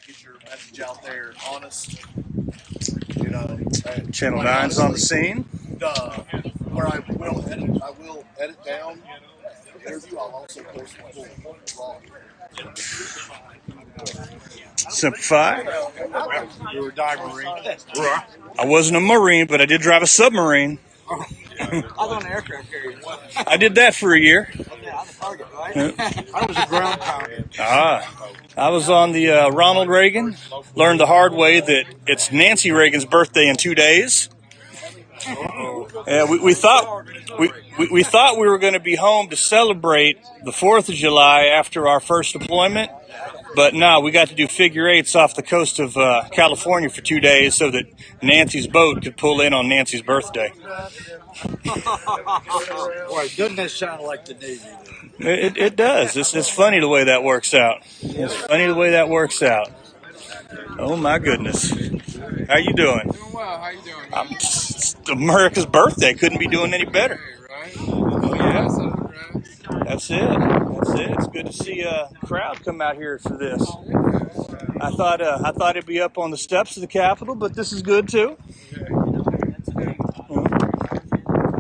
get your message out there honest. You know, Channel 9's on the scene. Where I will edit down the interview. I'll also post the full raw. Simplify. You were a dive Marine. I wasn't a Marine, but I did drive a submarine. I was on the aircraft carrier. I did that for a year. Yeah, on the target, right? I was a ground pounder. I was on the Ronald Reagan. Learned the hard way that it's Nancy Reagan's birthday in 2 days. We thought we thought we were going to be home to celebrate the 4th of July after our first deployment, but no, we got to do figure eights off the coast of California for 2 days so that Nancy's boat could pull in on Nancy's birthday. Boy, doesn't that sound like the Navy? It does. It's funny the way that works out. It's funny the way that works out. Oh my goodness. How you doing? Doing well. How you doing? It's America's birthday. Couldn't be doing any better. Right? Oh yeah. That's it. That's it. It's good to see a crowd come out here for this. I thought it'd be up on the steps of the Capitol, but this is good too. I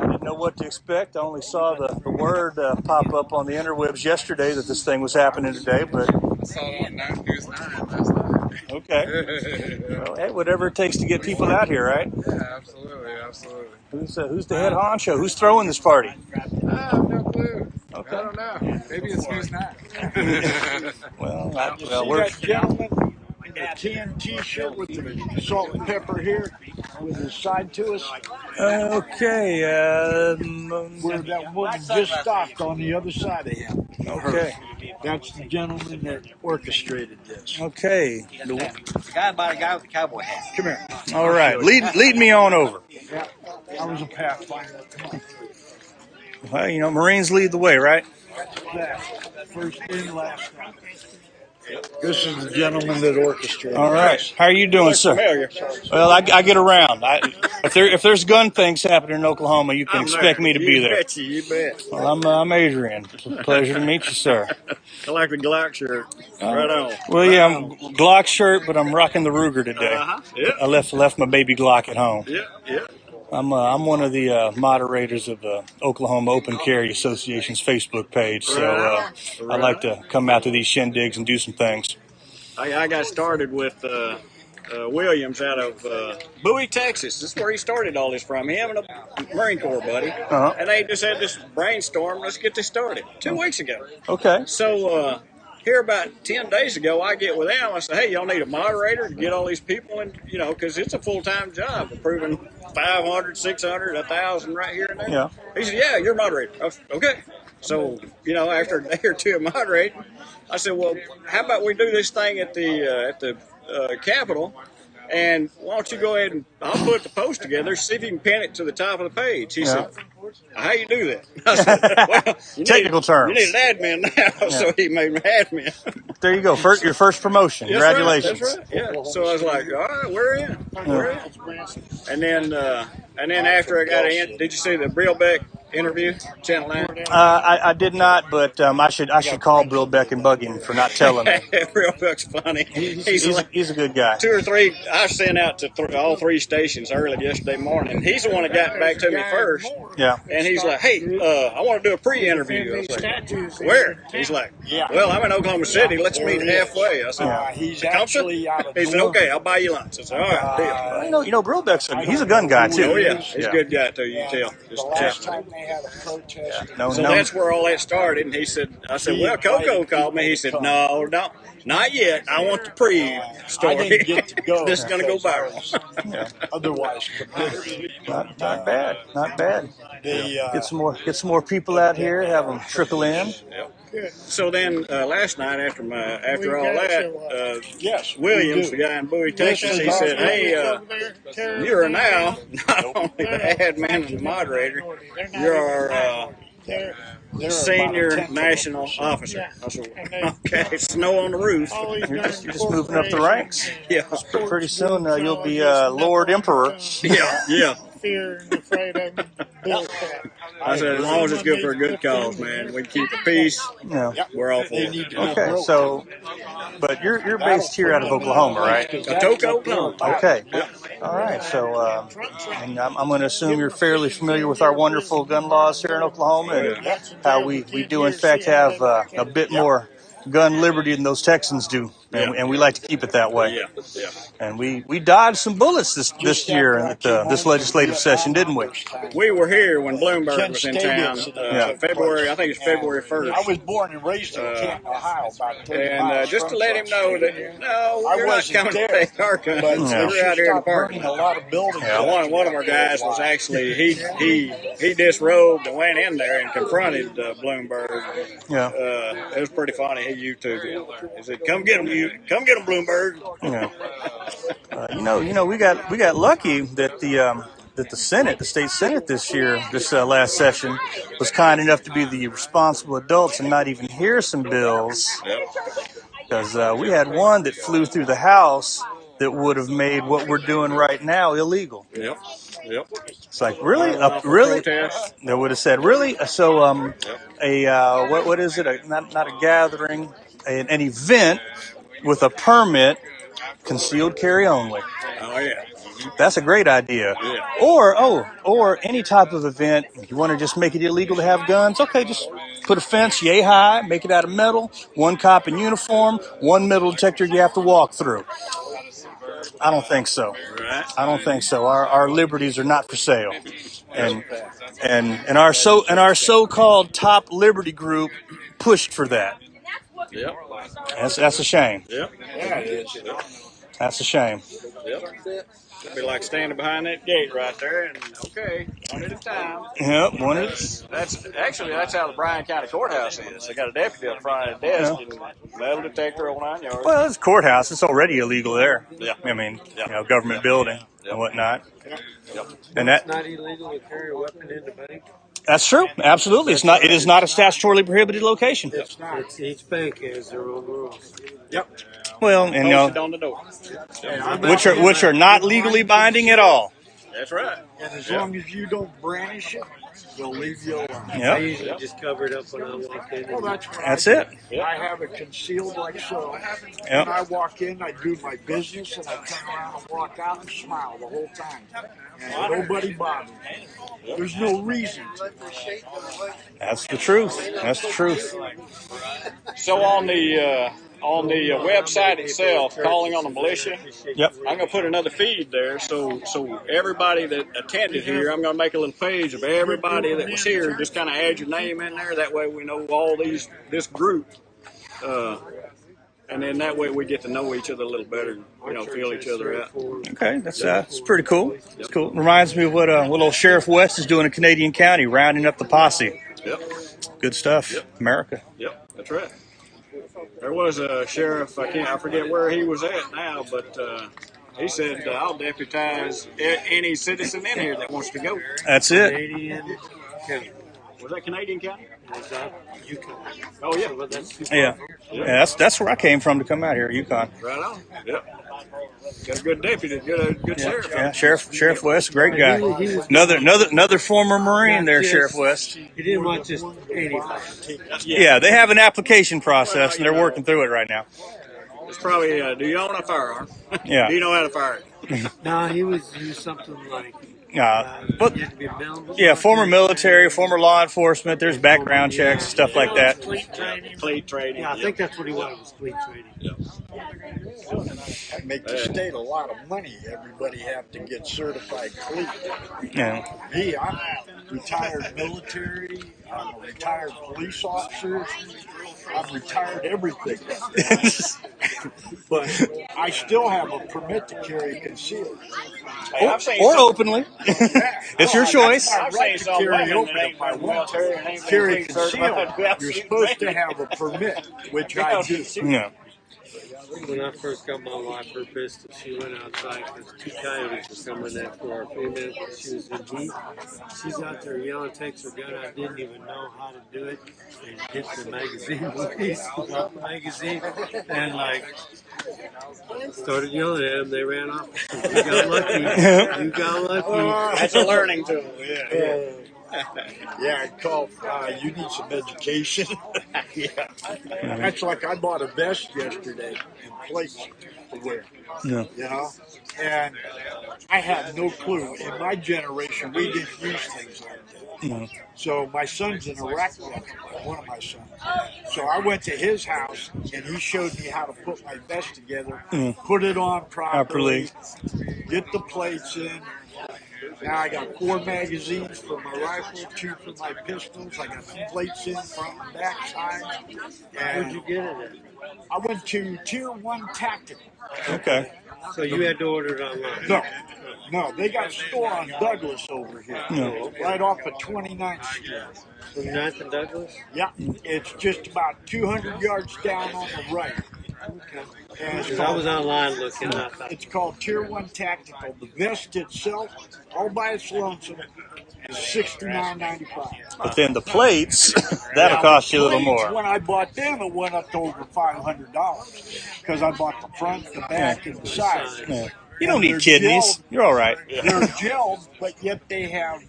didn't know what to expect. I only saw the word pop up on the interwebs yesterday that this thing was happening today, but I saw it on News 9 last night. okay. Well, hey, whatever it takes to get people out here, right? Yeah, absolutely. Who's the head honcho? Who's throwing this party? I have no clue. Okay. I don't know. Maybe it's News 9. See that gentleman in the TNT shirt with the salt and pepper here with his side to us? Okay. Where that woman just stopped on the other side of him. Okay. That's the gentleman that orchestrated this. Okay. The guy by the guy with the cowboy hat. Come here. All right. Lead me on over. Yeah, I was a pathfinder. Come on. Well, you know, Marines lead the way, right? Yeah. First in, last out. This is the gentleman that orchestrated. All right. How are you doing, sir? Well, I get around. If there's gun things happening in Oklahoma, you can expect me to be there. You bet. Well, I'm Adrian. It's a pleasure to meet you, sir. I like the Glock shirt. Right on. Well, yeah, I'm Glock shirt, but I'm rocking the Ruger today. Yeah. I left my baby Glock at home. Yeah. I'm one of the moderators of the Oklahoma Open Carry Association's Facebook page, so I like to come out to these shindigs and do some things. I got started with Williams out of Bowie, Texas. This is where he started all this from. Him and a Marine Corps buddy. Uh-huh. And they just had this brainstorm. Let's get this started 2 weeks ago. Okay. So here about 10 days ago, I get with them. I say, hey, y'all need a moderator to get all these people in, you know, because it's a full-time job, approving 500, 600, 1,000 right here and there. Yeah. He said, yeah, you're a moderator. Okay. So, you know, after a day or two of moderating, I said, well, how about we do this thing at the Capitol, and why don't you go ahead and I'll put the post together, see if you can pin it to the top of the page. He said, how you do that? I said, well, Technical terms. You need an admin now, so he made me admin. There you go. Your first promotion. Yes, Congratulations. That's right. Yeah. So I was like, all right, we're in. And then after I got in, did you see the Brillbeck interview, Channel 9? I did not, but I should call Bill Beck and bug him for not telling me. Brillbeck's funny. He's a good guy. 2 or 3, I sent out to all 3 stations early yesterday morning. He's the one that got back to me first. Yeah. And he's like, hey, I want to do a pre-interview. I was like, where? He's like, well, I'm in Oklahoma City. Let's meet halfway. I said, He's actually out of he said, okay, I'll buy you lunch. I said, all right, deal. You know, Bill Beck's he's a gun guy too. Oh yeah, he's a good guy too. You can tell. The last time they had a protest. So that's where all that started. And he said, I said, well, Coco called me. He said, no, not yet. I want the pre-story. I didn't get to go. This is going to go viral. Otherwise, Not bad. Not bad. Get some more people out here. Have them trickle in. So then last night after all that, Williams, the guy in Bowie, Texas, he said, hey, you're now not only the admin and the moderator, you're our senior national officer. I said, okay, snow on the roof. You're just moving up the ranks. Yeah. Pretty soon you'll be Lord Emperor. Yeah. Fear and afraid of Bill. I said, as long as it's good for a good cause, man, we keep the peace. Yeah. We're all for it. Okay, so, but you're based here out of Oklahoma, right? Atoka, Oklahoma. Okay. All right. So, and I'm going to assume you're fairly familiar with our wonderful gun laws here in Oklahoma and how we do, in fact, have a bit more gun liberty than those Texans do, and we like to keep it that way. Yeah. And we dodged some bullets this year at this legislative session, didn't we? We were here when Bloomberg was in town. February, I think it's February 1st. I was born and raised in Canton, Ohio, about 30 and miles just to let him know that no, I we're not wasn't coming there, to take our gun. but We're out here in the park. burning a lot of buildings. One of our guys was actually he disrobed and went in there and confronted Bloomberg. Yeah. It was pretty funny. He YouTubed it. He said, "Come get him, Bloomberg." Yeah. We got lucky that the Senate, the state Senate this year, this last session, was kind enough to be the responsible adults and not even hear some bills. Because we had one that flew through the House that would have made what we're doing right now illegal. Yep. It's like, really? Really? They would have said, really? So, what is it? Not a gathering, an event with a permit, concealed carry only. Oh, yeah. That's a great idea. Yeah. Or any type of event. If you want to just make it illegal to have guns, okay, just put a fence yay high, make it out of metal, one cop in uniform, one metal detector you have to walk through. I don't think so. Right. I don't think so. Our liberties are not for sale. And our so-called top liberty group pushed for that. Yep. That's a shame. Yep. Yeah, it is. That's a shame. Yep. It'd be like standing behind that gate right there, and okay, one at a time. Yep, one at That's how the Bryan County Courthouse is. They got a deputy up front of the desk and metal detector, whole 9 yards. Well, it's a courthouse. It's already illegal there. Yeah. I mean, government building and whatnot. Yep. And It's not illegal to carry a weapon in the bank. That's true. Absolutely. It's not. It is not a statutorily prohibited location. It's not. Each bank has their own rules. Yep. Well, and Posted on the door. which are not legally binding at all. That's right. And as long as you don't brandish it, they'll leave you alone. I Yep. usually just cover it up when I walk in. Well, that's what That's I do. it. I have it concealed like so. Yep. When I walk in, I do my business, and I turn around and walk out and smile the whole time. And nobody bothers me. There's no reason to. That's the truth. That's the truth. So on the website itself, calling on the militia. Yep. I'm gonna put another feed there, so everybody that attended here, I'm gonna make a little page of everybody that was here. Just kind of add your name in there. That way we know all this group, and then that way we get to know each other a little better. Feel each other out. Okay, that's pretty cool. It's cool. Reminds me of what old Sheriff West is doing in Canadian County, rounding up the posse. Yep. Good stuff. Yep. America. Yep. That's right. There was a sheriff, I forget where he was at now, but he said, I'll deputize any citizen in here that wants to go. That's it. Canadian County. Was that Canadian County? Is that Yukon? Oh, yeah. But that's too Yeah. far. Yeah, that's where I came from to come out here, Yukon. Right on. Yep. Got a good deputy, good sheriff. Yeah, Sheriff West, great guy. Another former Marine there, Sheriff West. He didn't want just anybody. Yeah, they have an application process and they're working through it right now. It's probably, do you own a firearm? Yeah. Do you know how to fire it? No, he was something like. But You had to be a member. yeah, former military, former law enforcement. There's background checks, stuff like that. Fleet training. Yeah, I think that's what he wanted was fleet training. That'd make the state a lot of money. Everybody have to get certified clean. Yeah. Me, I'm retired military. I'm a retired police officer. I'm retired everything. But I still have a permit to carry concealed. Hey, I've seen Or some- openly. It's your choice. I've seen to some carry women open that ain't if I from the want. military and ain't Carry been certified. concealed. You're supposed to have a permit, which I do. Yeah. When I first got my wife her pistol, she went outside because 2 coyotes were coming after our female. She was in heat. She's out there yelling, takes her gun. I didn't even know how to do it. And hits the magazine release, dropped the magazine, and started yelling at them. They ran off. You got lucky. You got lucky. That's a learning tool. Yeah. Yeah, it's called You Need Some Education. Yeah. That's like I bought a vest yesterday and plates to wear, Yeah. you know? And I had no clue. In my generation, we didn't use things like that. Yeah. So my son's an Iraq veteran, one of my sons. So I went to his house and he showed me how to put my vest together, put it on Properly. properly, get the plates in. Now I got 4 magazines for my rifle, 2 for my pistols. I got the plates in front and back sides. Where'd And you get it at? I went to Tier 1 Tactical. Okay. So you had to order it online? No, they got a store on Douglas over here, right off of 29th Street. 29th and Douglas? Yeah, it's just about 200 yards down on the right. Okay. And Because I was online looking. I thought, it's called Tier 1 Tactical. The vest itself, all by its lonesome, is $69.95. But then the plates, that'll cost you a little more. When I bought them, it went up to over $500 because I bought the front, the back, and the side. Yeah. You don't need kidneys. You're all right. They're gelled, but yet they have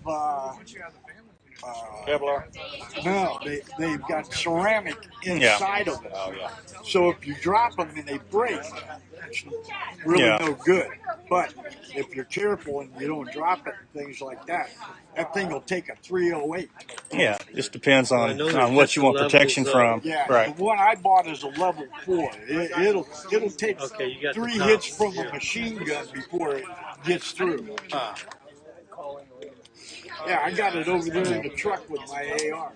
Kevlar. no, they've got ceramic inside of them. Oh, yeah. So if you drop them and they break, it's really no good. But if you're careful and you don't drop it and things like that, that thing will take a 308. Yeah, just depends on there's what you want different protection levels from. Yeah, Right. the one I bought is a level 4. It'll take you got 3 the top. hits from a machine gun before it gets through. Yeah, I got it over there in the truck with my AR.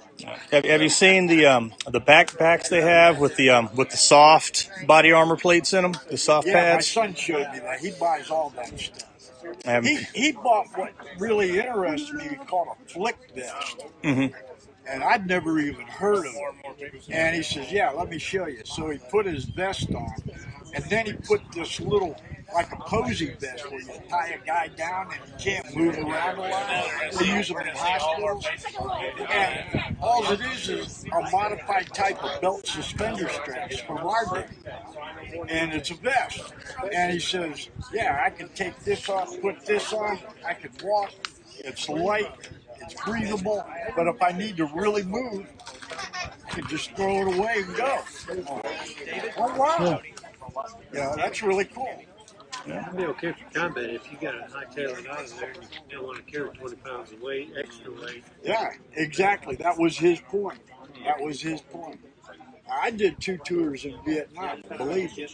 Have you seen the backpacks they have with the soft body armor plates in them, the soft Yeah, my pads? son showed me that. He buys all that stuff. I haven't- He bought what really interested me called a flick vest. And I'd never even heard of it. And he says, yeah, let me show you. So he put his vest on, and then he put this little, like a posy vest where you tie a guy down and he can't move around a lot. They use them in hospitals. And all it is a modified type of belt suspender straps from our day. And it's a vest. And he says, yeah, I can take this off, put this on, I can walk. It's light, it's breathable, but if I need to really move, I can just throw it away and go. Oh, wow. Yeah, that's really cool. It'd be okay for combat if you got a high-tailored out of there and you don't want to carry 20 pounds of weight, extra weight. Yeah, exactly. That was his point. I did 2 tours in Vietnam. Believe me,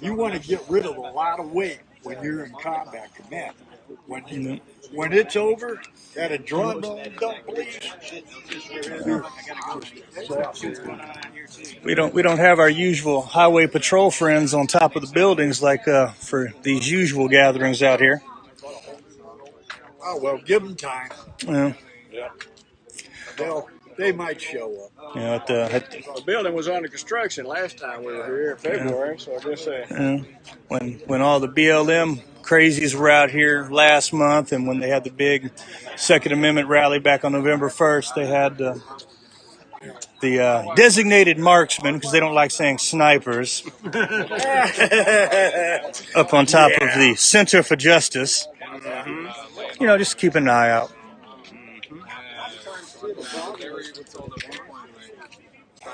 you want to get rid of a lot of weight when you're in combat command. When it's over, that adrenaline dump, please. We don't have our usual highway patrol friends on top of the buildings like for these usual gatherings out here. Oh well, give them time. Yeah. They might show up. You know, The building was under construction last time we were here in February, so I guess when all the BLM crazies were out here last month, and when they had the big Second Amendment rally back on November 1st, they had the designated marksmen, because they don't like saying snipers, up on top of the Center for Justice. You know, just keep an eye out.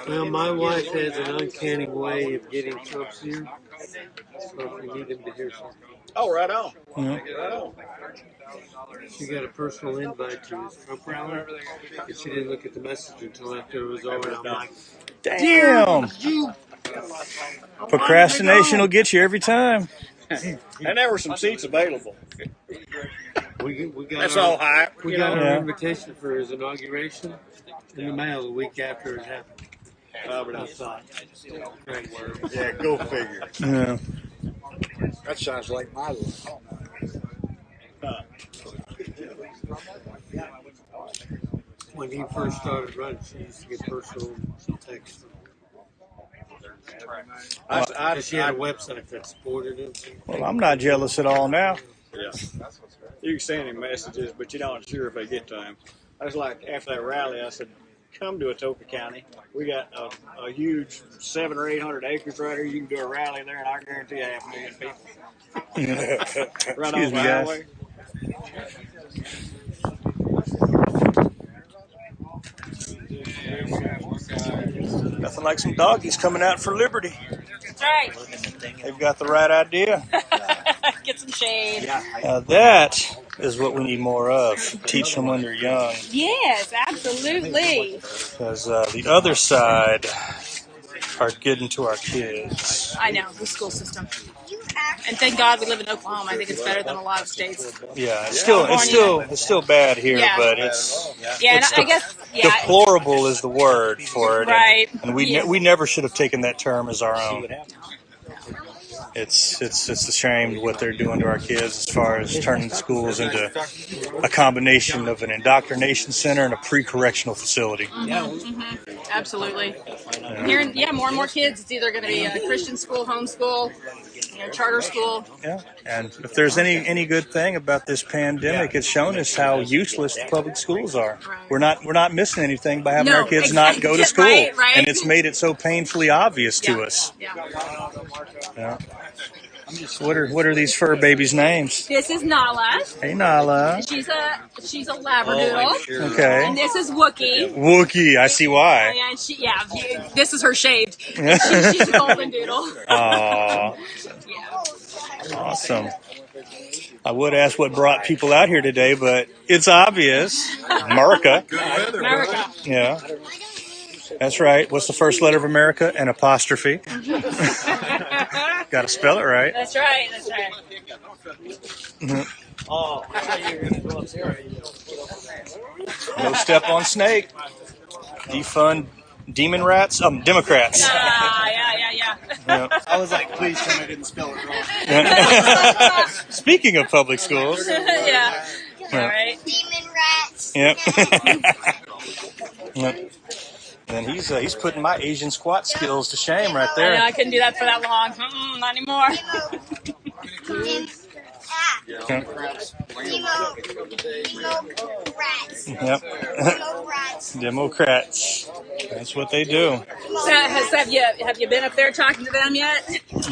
Well, my wife has an uncanny way of getting Trump's here. So if you need him to hear something. Oh, right on. Right on. She got a personal invite to his Trump rally, and she didn't look at the message until after it was over. I'm like, damn! Procrastination will get you every time. And there were some seats available. we got That's all hype. We got our invitation for his inauguration in the mail the week after it happened. I thought, great. Yeah, go figure. Yeah. That sounds like my life. When he first started running, she used to get personal texts. She had a website that supported him. Well, I'm not jealous at all now. Yeah. You can send him messages, but you're not sure if they get to him. I was like, after that rally, I said, come to Atoka County. We got a huge 700 or 800 acres right here. You can do a rally there, and I guarantee you 500,000 people. Right Excuse off me, the guys. highway. Nothing like some doggies coming out for liberty. That's right. They've got the right idea. Get some shade. That is what we need more of. Teach them when they're young. Yes, absolutely. Because the other side are getting to our kids. I know, the school system. And thank God we live in Oklahoma. I think it's better than a lot of states. Yeah, it's still bad here, Yeah. but it's I guess deplorable is the word for it. Right. And we never should have taken that term as our own. It's a shame what they're doing to our kids as far as turning schools into a combination of an indoctrination center and a pre-correctional facility. Absolutely. Hearing, more and more kids. It's either going to be a Christian school, homeschool, charter school. Yeah, and if there's any good thing about this pandemic, it's shown us how useless the public schools are. Right. We're not missing anything by having our kids not go to school, right. and it's made it so painfully obvious to us. Yeah. What are these fur babies' names? This is Nala. Hey, Nala. She's a Labradoodle. Okay. And this is Wookie. Wookie, I see why. And this is her shaved. She's a golden doodle. Aww. Awesome. I would ask what brought people out here today, but it's obvious. America. America. Yeah. That's right. What's the first letter of America? An apostrophe. Got to spell it right. That's right. No step on snake. Defund demon rats. Democrats. Yeah. I was like, please tell me I didn't spell it wrong. Speaking of public schools. Yeah. All right. Demon rats. Yep. Yep. And he's putting my Asian squat skills to shame right there. I couldn't do that for that long. Not anymore. Democrats. Democrats. That's what they do. So, have you been up there talking to them yet?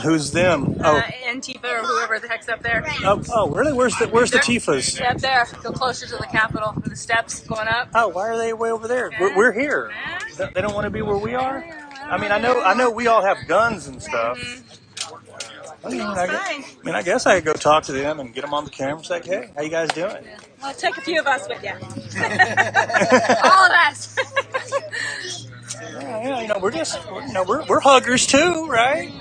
Who's them? Antifa or whoever the heck's up there. Oh, really? Where's the Tifas? Up there. Go closer to the Capitol. The steps going up. Oh, why are they way over there? We're here. They don't want to be where we are. I mean, I know we all have guns and stuff. I guess I could go talk to them and get them on the camera and say, hey, how you guys doing? Well, take a few of us with you. All of us. Yeah, we're huggers too, right?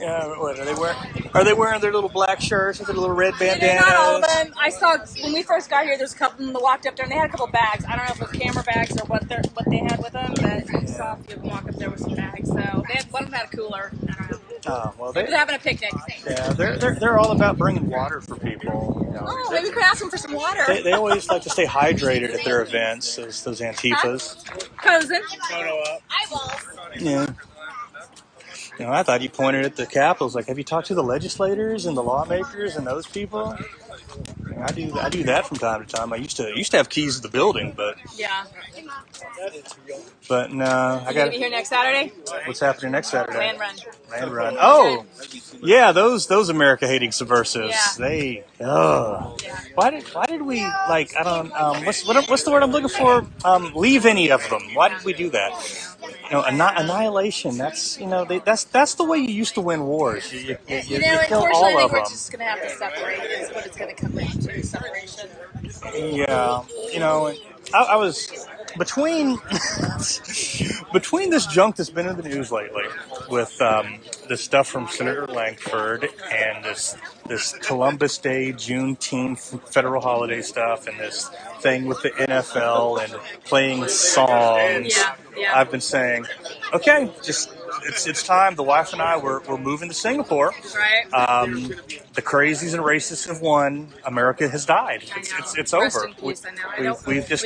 Yeah, what are they wearing? Are they wearing their little black shirts with their little red bandanas? Not all of them. I saw when we first got here. There's a couple that walked up there, and they had a couple bags. I don't know if it was camera bags or what they had with them, but I saw a few of them walk up there with some bags. So one of them had a cooler. I don't know. Oh, well, They were having a picnic. Yeah, they're all about bringing water for people. Oh, maybe we could ask them for some water. They always like to stay hydrated at their events. Those Antifas. Cozen. Yeah. I thought you pointed at the Capitals. Like, have you talked to the legislators and the lawmakers and those people? I do that from time to time. I used to have keys to the building, but yeah. But no, I got to be here next Saturday. What's happening next Saturday? Land run. Oh, yeah, those America-hating subversives. Yeah. They. Why did we like? I don't. What's the word I'm looking for? Leave any of them? Why did we do that? Annihilation. That's that's the way you used to win wars. You kill all of them. We're just gonna have to separate. Is what it's gonna come down to. Separation. Yeah, I was between this junk that's been in the news lately with this stuff from Senator Langford and this Columbus Day, Juneteenth federal holiday stuff, and this thing with the NFL and playing songs. Yeah. I've been saying, okay, just it's time. The wife and I we're moving to Singapore. Right. The crazies and racists have won. America has died. It's over. We've just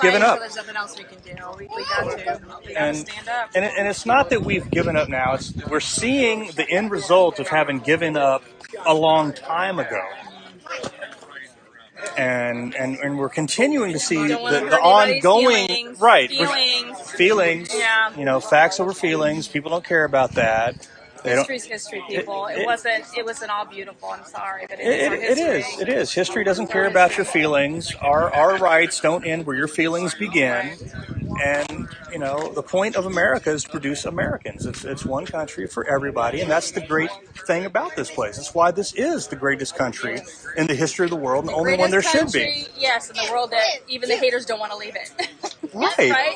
given up. There's nothing else we can do. We got to stand up. And it's not that we've given up now. We're seeing the end result of having given up a long time ago. And we're continuing to see the ongoing feelings. Yeah. Facts over feelings. People don't care about that. History's history, people. It wasn't all beautiful. I'm sorry, but it is our history. It is. History doesn't care about your feelings. Our rights don't end where your feelings begin. And, the point of America is to produce Americans. It's one country for everybody, and that's the great thing about this place. It's why this is the greatest country in the history of the world, and the only one there should be. Yes, in the world that even the haters don't want to leave it. Right. Right,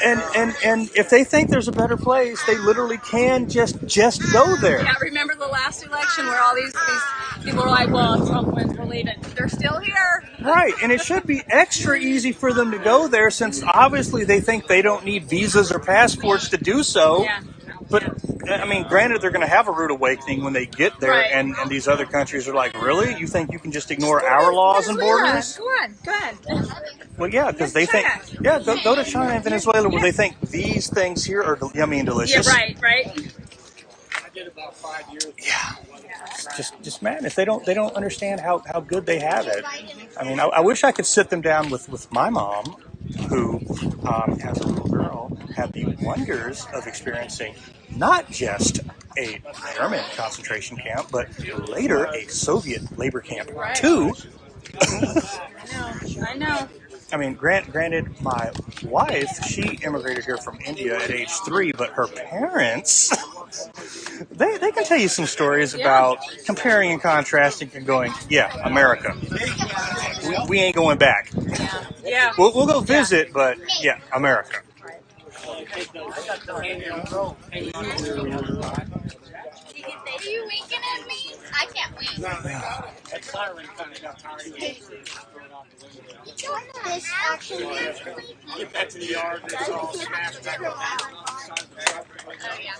And if they think there's a better place, they literally can just go there. Yeah, remember the last election where all these people were like, well, if Trump wins, we're leaving. They're still here. Right, and it should be extra easy for them to go there since obviously they think they don't need visas or passports to do so. Yeah. But, granted, they're going to have a rude awakening when they get there, right. and these other countries are like, really? You think you can just ignore our laws and borders? Yeah, go ahead. Well, yeah, because they think, go to China and Venezuela where they think these things here are yummy and delicious. Yeah, right. I did about 5 years. Yeah. Just man, if they don't understand how good they have it. I wish I could sit them down with my mom, who, as a little girl, had the wonders of experiencing not just a German concentration camp, but later a Soviet labor camp too. I know. Granted, my wife, she immigrated here from India at age 3, but her parents, they can tell you some stories about comparing and contrasting and going, America. We ain't going back. Yeah. We'll go visit, but America. Are you winking at me? I can't wink. That siren kind of got tired of it. This actually Get back to the yard. It's all smashed back up. Oh, yeah.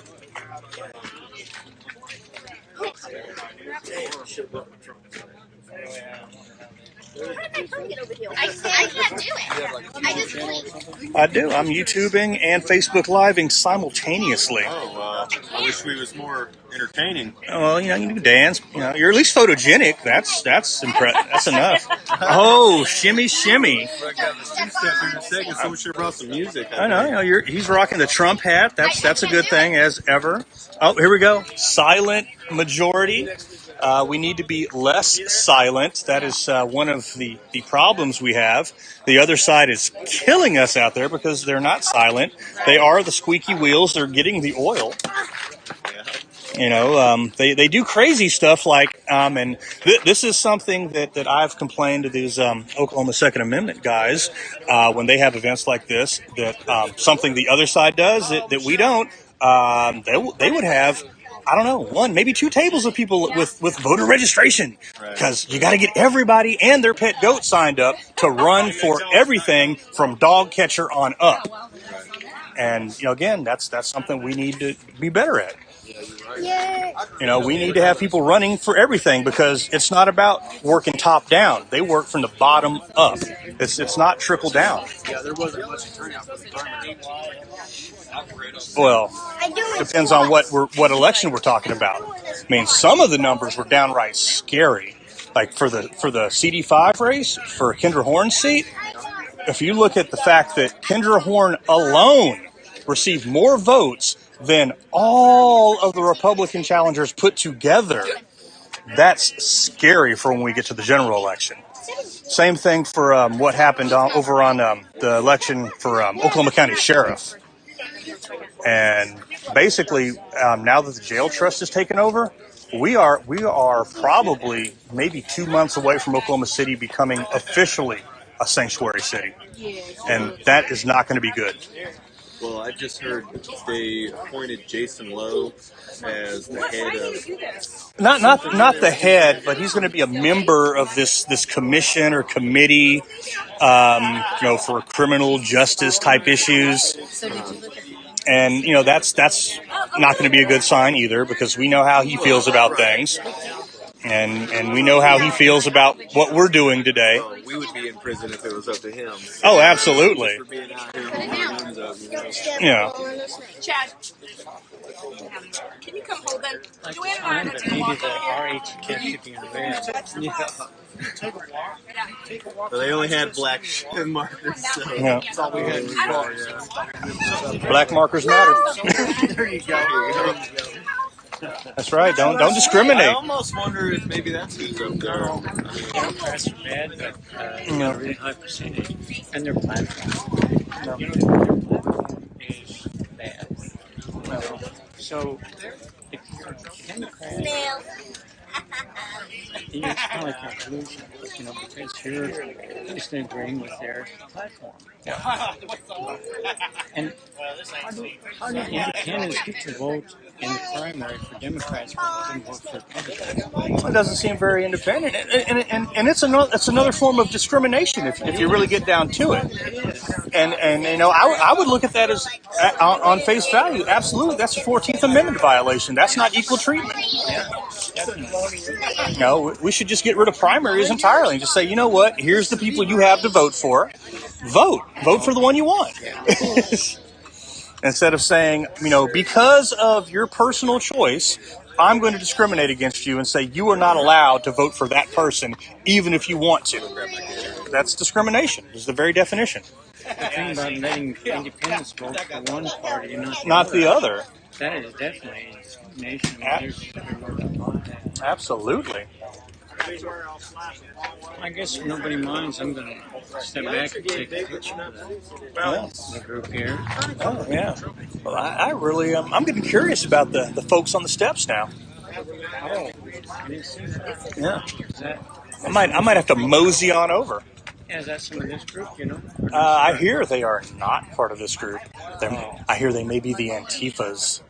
How did my tongue get over here? I can't do it. I just blinked. I do. I'm YouTubing and Facebook Living simultaneously. Oh, I wish we was more entertaining. Well, you can dance. You're at least photogenic. That's impressive. That's enough. Oh, shimmy, shimmy. I got the two-step here in a second. Someone should have brought some music. I know. He's rocking the Trump hat. That's a good thing as ever. Oh, here we go. Silent majority. We need to be less silent. That is one of the problems we have. The other side is killing us out there because they're not silent. They are the squeaky wheels. They're getting the oil. They do crazy stuff like, and this is something that I've complained to these Oklahoma Second Amendment guys when they have events like this, that something the other side does that we don't. They would have, I don't know, 1, maybe 2 tables of people with voter registration, because you got to get everybody and their pet goat signed up to run for everything from dog catcher on up. And again, that's something we need to be better at. We need to have people running for everything because it's not about working top down. They work from the bottom up. It's not trickle down. Yeah, there wasn't much turnout for the primary. Well, depends on what election we're talking about. Some of the numbers were downright scary. Like for the CD5 race for Kendra Horn's seat, if you look at the fact that Kendra Horn alone received more votes than all of the Republican challengers put together, that's scary for when we get to the general election. Same thing for what happened over on the election for Oklahoma County Sheriff. And basically, now that the jail trust has taken over, we are probably maybe 2 months away from Oklahoma City becoming officially a sanctuary city. And that is not going to be good. Well, I just heard they appointed Jason Lowe as the head of... Not the head, but he's going to be a member of this commission or committee, for criminal justice type issues. And, that's not going to be a good sign either, because we know how he feels about things. and we know how he feels about what we're doing today. Oh, we would be in prison if it was up to him. Oh, absolutely. For being out here holding our guns up, you know? Yeah. Chad, can you come hold them? Like Joanne and I time, are going but to take a maybe walk the over here. RH kept it being red. But they only had black markers, so Yeah. that's all we had to do. Black markers matter. There you go. That's right. Don't I discriminate. almost wonder if maybe that's who's up there. Democrats are bad, but they got a really high percentage, and their platform, their platform is bad. So if you're a Democrat, it's kind of like a collusion, because you're just agreeing with their platform. And how do independents get to vote in the primary for Democrats but can vote for Republicans? It doesn't seem very independent, and it's another form of discrimination if you really get down to it. And I would look at that as on face value. Absolutely, that's a 14th Amendment violation. That's not equal treatment. No, we should just get rid of primaries entirely and just say, you know what? Here's the people you have to vote for. Vote for the one you want. Instead of saying, because of your personal choice, I'm going to discriminate against you and say you are not allowed to vote for that person, even if you want to. That's discrimination. Is the very definition. The thing about letting independents vote for one party and Not the other. that is definitely discrimination. There's no doubt about that. Absolutely. I guess if nobody minds, I'm going to step back and take a picture of the group here. Oh, yeah. Well, I really, I'm getting curious about the folks on the steps now. Oh, I didn't see that. Yeah. Is that, I might have to mosey on over. yeah, is that some of this group, I hear they are not part of this group. I hear they may be the Antifas.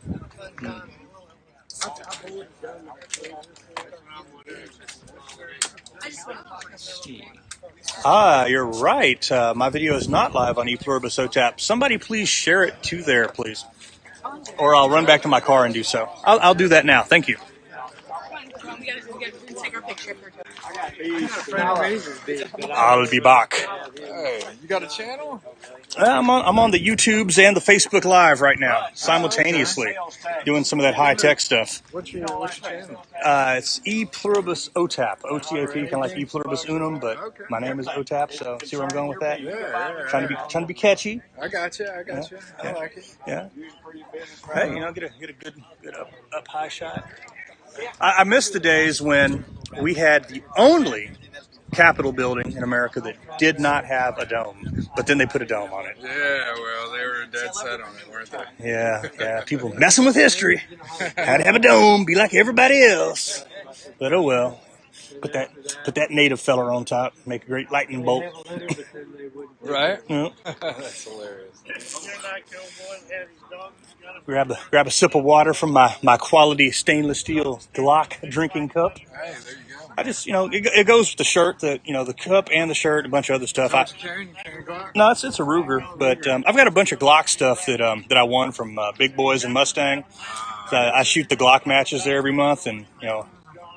You're right. My video is not live on ePluribus OTAP. Somebody please share it to there, please. Or I'll run back to my car and do so. I'll do that now. Thank you. We gotta take our picture. I'll be back. Hey, you got a channel? I'm on the YouTubes and the Facebook Live right now, simultaneously, doing some of that high-tech stuff. What's your channel? It's E Pluribus OTAP, OTAP, kind of like E Pluribus Unum, but my name is OTAP, so see where I'm going with that? Yeah. Trying to be catchy. I got you. I like it. Yeah. Hey, get a good up high shot. I miss the days when we had the only Capitol building in America that did not have a dome, but then they put a dome on it. Yeah, well, they were dead set on it, weren't they? Yeah. People messing with history. Had to have a dome, be like everybody else. But oh well. Put that native feller on top, make a great lightning bolt. Right? Yeah. That's hilarious. Grab a sip of water from my quality stainless steel Glock drinking cup. Hey, there you go. I just, it goes with the shirt, the cup and the shirt, a bunch of other stuff. No, it's a Ruger, but I've got a bunch of Glock stuff that I won from Big Boys and Mustang. So I shoot the Glock matches there every month, and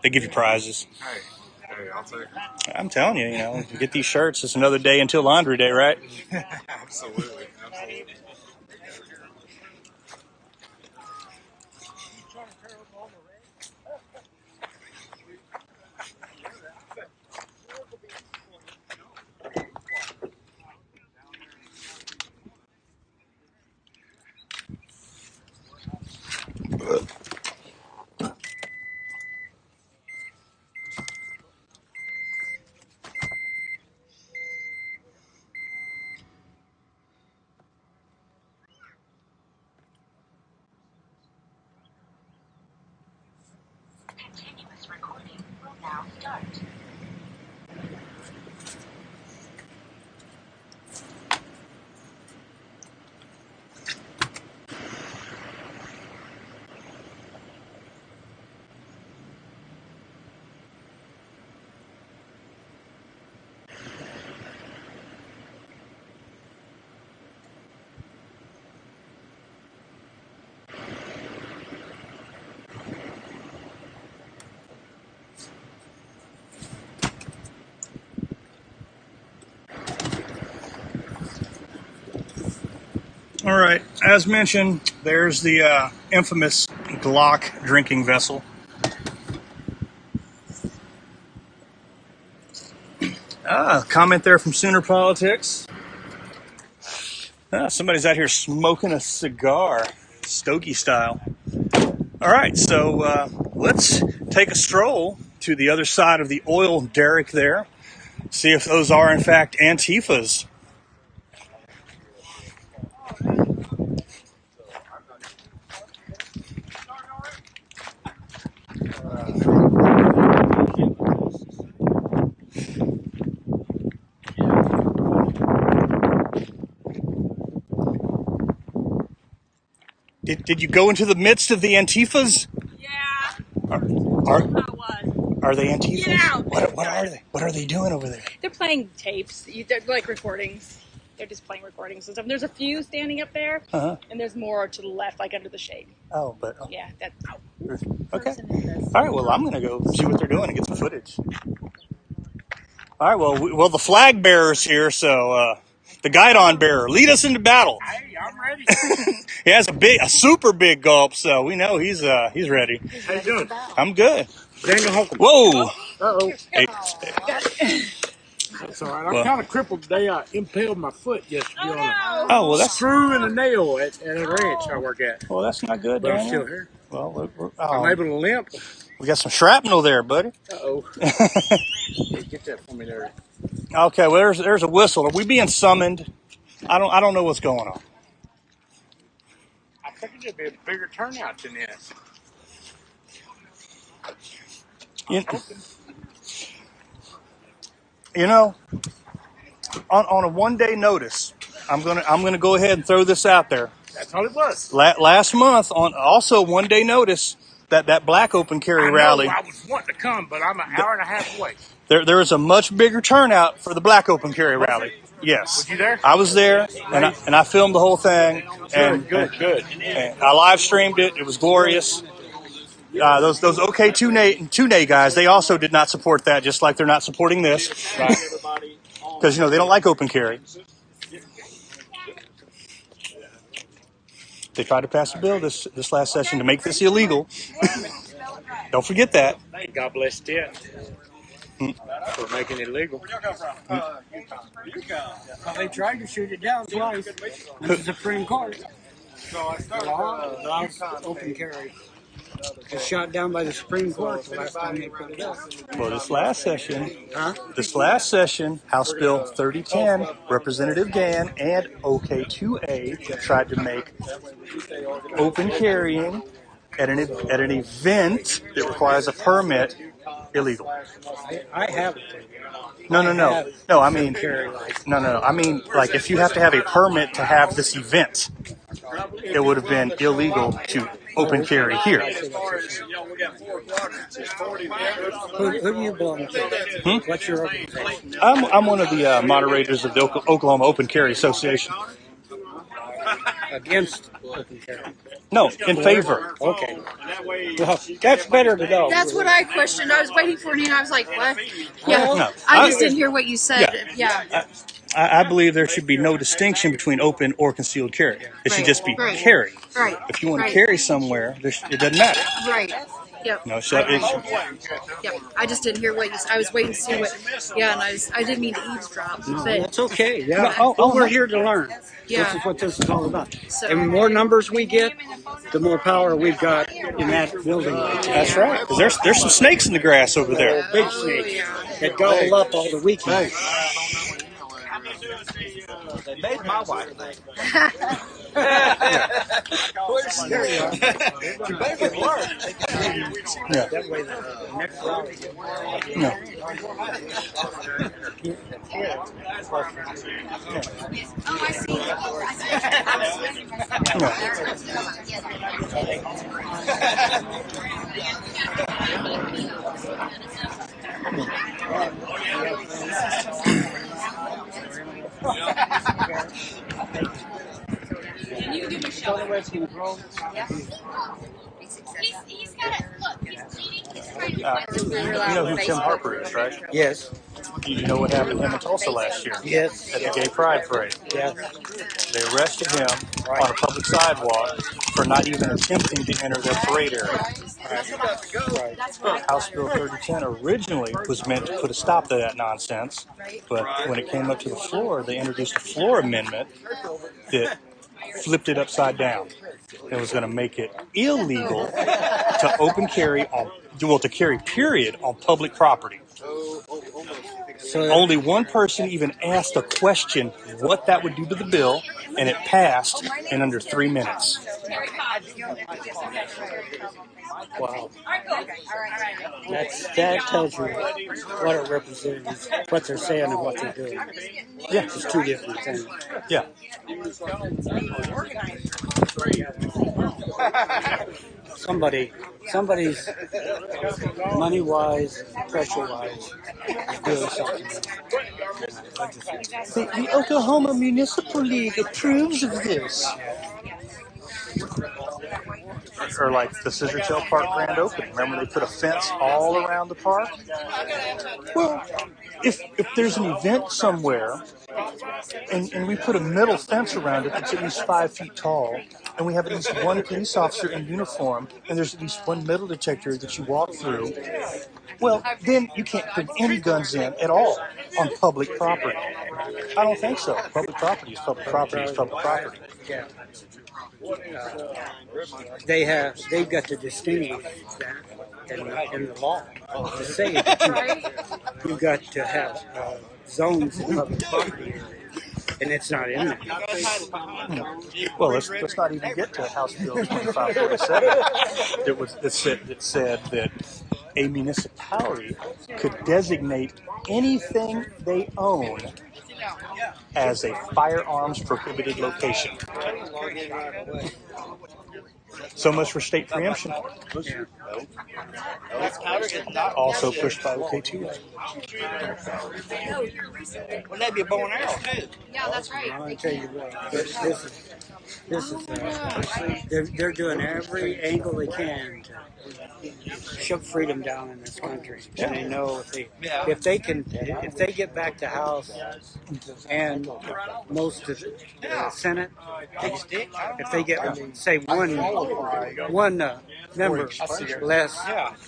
they give you prizes. Hey, I'll take it. I'm telling you, you get these shirts. It's another day until laundry day, right? Absolutely. All right, as mentioned, there's the infamous Glock drinking vessel. Comment there from Sooner Politics. Somebody's out here smoking a cigar, Stogie style. All right, so let's take a stroll to the other side of the oil derrick there, see if those are in fact Antifas. Did you go into the midst of the Antifas? Yeah. Are they Antifas? Yeah. What are they? What are they doing over there? They're playing tapes. They're like recordings. They're just playing recordings and stuff. There's a few standing up there, and there's more to the left, like under the shade. Oh, but yeah, that's okay. All right. Well, I'm gonna go see what they're doing and get some footage. All right. Well, the flag bearer's here, so the guidon bearer, lead us into battle. Hey, I'm ready. He has a super big gulp, so we know he's ready. How you doing? I'm good. Daniel Holcomb. Whoa. Uh-oh. Hey. That's all right. I'm kind of crippled today. I impaled my foot yesterday Oh, well, that's screw and a nail at a ranch I work at. Well, that's not good, But I'm Daniel. still here. Well, I'm able to limp. We got some shrapnel there, buddy. Uh-oh. Get that for me there. Okay, well, there's a whistle. Are we being summoned? I don't know what's going on. I figured there'd be a bigger turnout than this. You know, on a 1-day notice, I'm gonna go ahead and throw this out there. That's all it was. Last month, on also 1-day notice, that black open carry rally. I was wanting to come, but I'm an hour and a half away. There was a much bigger turnout for the black open carry rally. Yes. Was you there? I was there, and I filmed the whole thing. Good. And I live streamed it. It was glorious. Those OK Tune guys, they also did not support that, just like they're not supporting this. Because, they don't like open carry. They tried to pass a bill this last session to make this illegal. Don't forget that. God bless it. For making it illegal. Well, they tried to shoot it down twice. The Supreme Court. Open carry. It's shot down by the Supreme Court the last time they put it up. Well, this last session, House Bill 3010, Representative Gann and OK2A tried to make open carrying at an event that requires a permit illegal. I have it. No. I mean, no. I mean, like, if you have to have a permit to have this event, it would have been illegal to open carry here. Who do you belong to? What's your organization? I'm one of the moderators of the Oklahoma Open Carry Association. Against open carry? No, in favor. Okay. Well, that's better to know. That's what I questioned. I was waiting for you, and I was like, what? Yeah, No, I just didn't hear what you said. Yeah. I believe there should be no distinction between open or concealed carry. It should just be carry. Right. If you want to carry somewhere, it doesn't matter. Right. Yep. No, so Yep. I just didn't hear what you said. I was waiting to see what. Yeah, and I didn't mean to eavesdrop. No, but that's okay. Yeah. We're here to learn. Yeah. This is what this is all about. So, and the more numbers we get, the more power we've got in that building. That's right. 'Cause there's some snakes in the grass over there. Big snakes that gobble up all the weekends. They made my wife think. You better learn. Yeah. That way the next rally. No. oh, I see. And you can do Michelle. He's got it. Look, he's bleeding. He's trying to You know who Tim Harper is, right? Yes. You know what happened to him in Tulsa last year? Yes. At the Gay Pride Parade. Yes. They arrested him on a public sidewalk for not even attempting to enter their parade area. House Bill 3010 originally was meant to put a stop to that nonsense, but when it came up to the floor, they introduced a floor amendment that flipped it upside down. It was going to make it illegal to open carry to carry period on public property. So only one person even asked a question what that would do to the bill, and it passed in under 3 minutes. Wow. That tells you what it represents, what they're saying and what they're doing. Yeah. It's two different things. Yeah. Somebody's money-wise, pressure-wise, is doing something. The Oklahoma Municipal League approves of this. Or like the Scissortail Park grand opening. Remember they put a fence all around the park? Well, if there's an event somewhere and we put a metal fence around it that's at least 5 feet tall, and we have at least one police officer in uniform, and there's at least one metal detector that you walk through, well, then you can't bring any guns in at all on public property. I don't think so. Public property is public property is public property. Yeah. They've got to distinguish that in the law to say that you've got to have zones in public property, and it's not in there. Well, let's not even get to House Bill 2547 that said that a municipality could designate anything they own as a firearms prohibited location. So much for state preemption. Also pushed by OK2. Wouldn't that be a bow and arrow too? Yeah, that's right. I'll tell you what, they're doing every angle they can to shove freedom down in this country. And they know if they get back to House and most of the Senate, if they get say one member less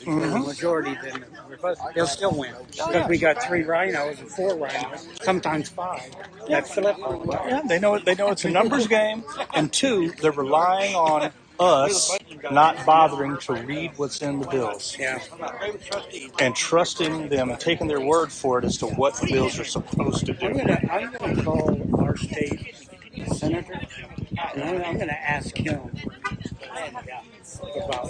than the majority than the Republicans, they'll still win because we got 3 rhinos and 4 rhinos, sometimes 5. That flip. Yeah, they know it's a numbers game, and 2, they're relying on us not bothering to read what's in the bills. Yeah. And trusting them and taking their word for it as to what the bills are supposed to do. I'm gonna call our state senator, and I'm gonna ask him about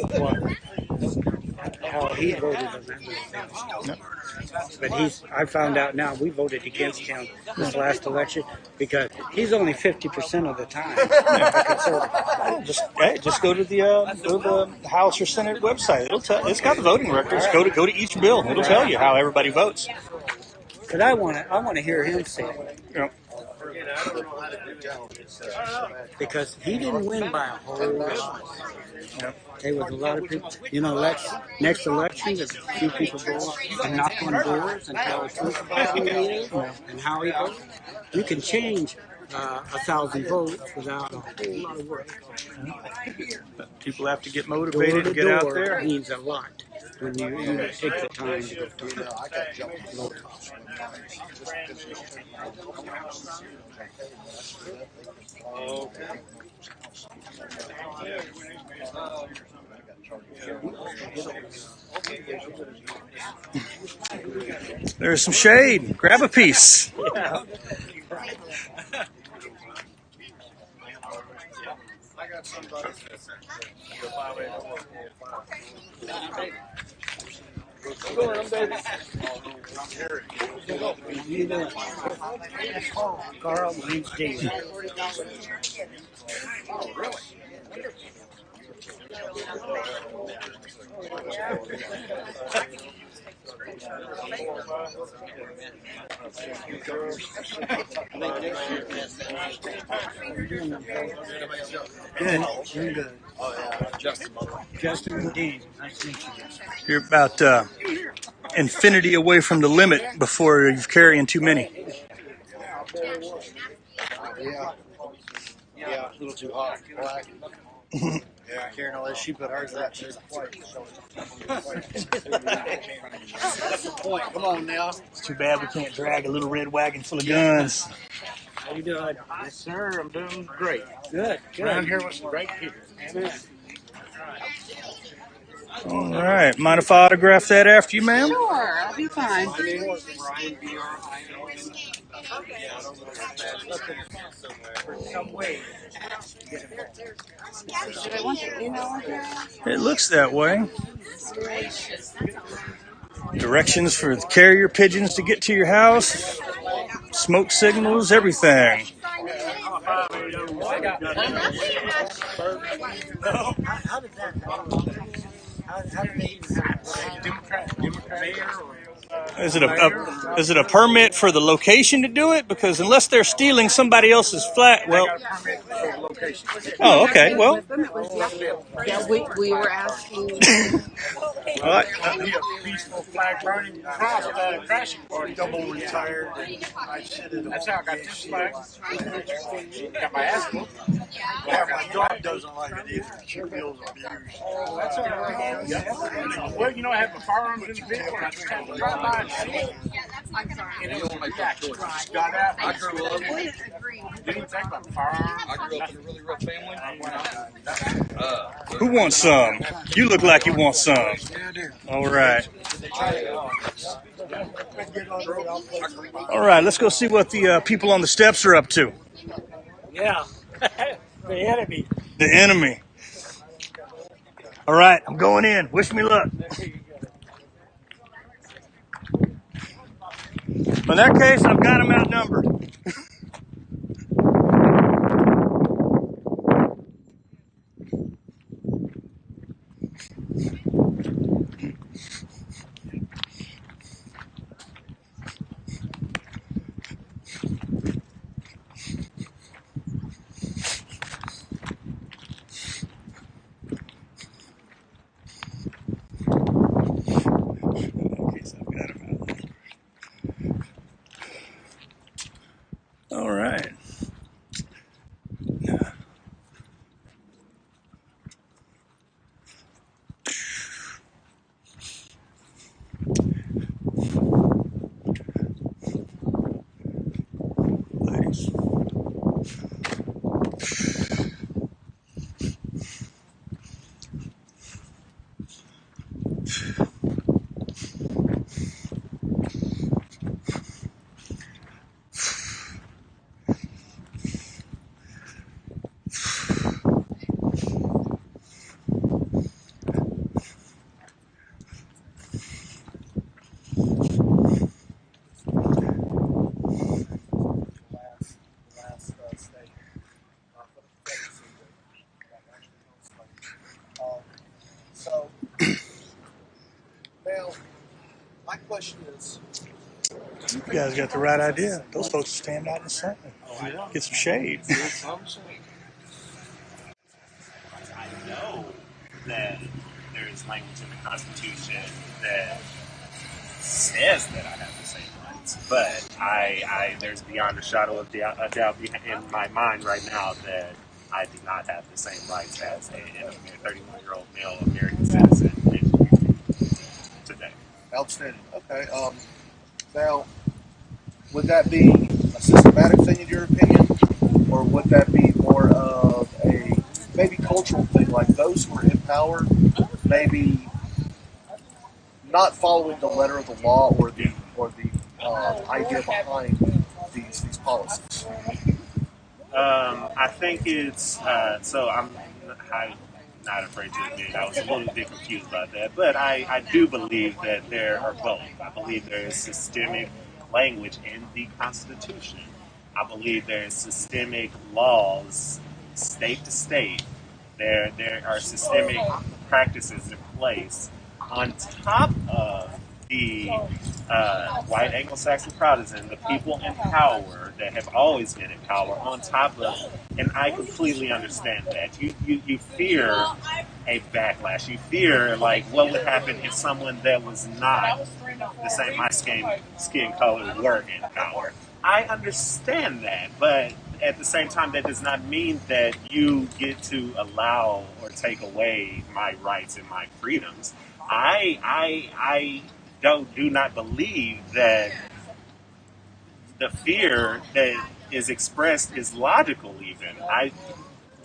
how he voted on that little thing. But I found out now we voted against him this last election because he's only 50% of the time. Just go to the House or Senate website. It's got the voting records. Go to each bill. It'll tell you how everybody votes. But I want to hear him say it. Yeah. Because he didn't win by a whole lot. There was a lot of people. Next election, there's a few people go and knock on doors and tell the truth about who he is and how he votes. You can change 1,000 votes without a whole lot of work. People have to get motivated to get out there. It means a lot when you take the time to go through it. There's some shade. Grab a piece. Yeah. Carl, my name's Dave. Good. You're good. Justin and Dean. Nice to meet you. You're about infinity away from the limit before you're carrying too many. Yeah, a little too hot. Black. Yeah, Karen, unless she put hers that she's white. That's the point. Come on now. It's too bad we can't drag a little red wagon full of guns. How you doing? Yes, sir. I'm doing great. Good. Around here with some great people. All right. Mind if I autograph that after you, ma'am? Sure, I'll be fine. Did I want the email address? It looks that way. Directions for the carrier pigeons to get to your house. Smoke signals, everything. How did that happen? How did they even have Democrat mayor or Is it a permit for the location to do it? Because unless they're stealing somebody else's flat, well. permit for the location? Oh, okay. Well. With them, it was, yeah, we were asking. All right. Be a peaceful flag burning crashing party. Double retired. I sit in That's how I got this flag. Got my ass whooped. Yeah, my dog doesn't like it either. She feels abused. That's all right. Well, you know, I have my firearms in the vehicle, and I just had to drive by and see it. And it was like, got out. I grew up. Didn't even think about firearms. I grew up in a really rough family. Who wants some? You look like you want some. All right. All right. Let's go see what the people on the steps are up to. Yeah. The enemy. The enemy. All right. I'm going in. Wish me luck. In that case, I've got them outnumbered. All right. Ladies. So, now, my question is, You guys got the right idea. Those folks stand out in the sun. Get some shade. I know that there is language in the Constitution that says that I have the same rights, but I there's beyond a shadow of a doubt in my mind right now that I do not have the same rights as a 31-year-old male American citizen today. outstanding. Okay. Now, would that be a systematic thing in your opinion, or would that be more of a maybe cultural thing, like those who are in power, maybe not following the letter of the law or the idea behind these policies? I think it's I'm not afraid to admit I was a little bit confused about that, but I do believe that there are both. I believe there is systemic language in the Constitution. I believe there is systemic laws, state to state. There are systemic practices in place on top of the white Anglo-Saxon Protestant, the people in power that have always been in power, on top of, and I completely understand that. You fear a backlash. You fear, like, what would happen if someone that was not the same my skin color were in power. I understand that, but at the same time, that does not mean that you get to allow or take away my rights and my freedoms. I do not believe that the fear that is expressed is logical. Even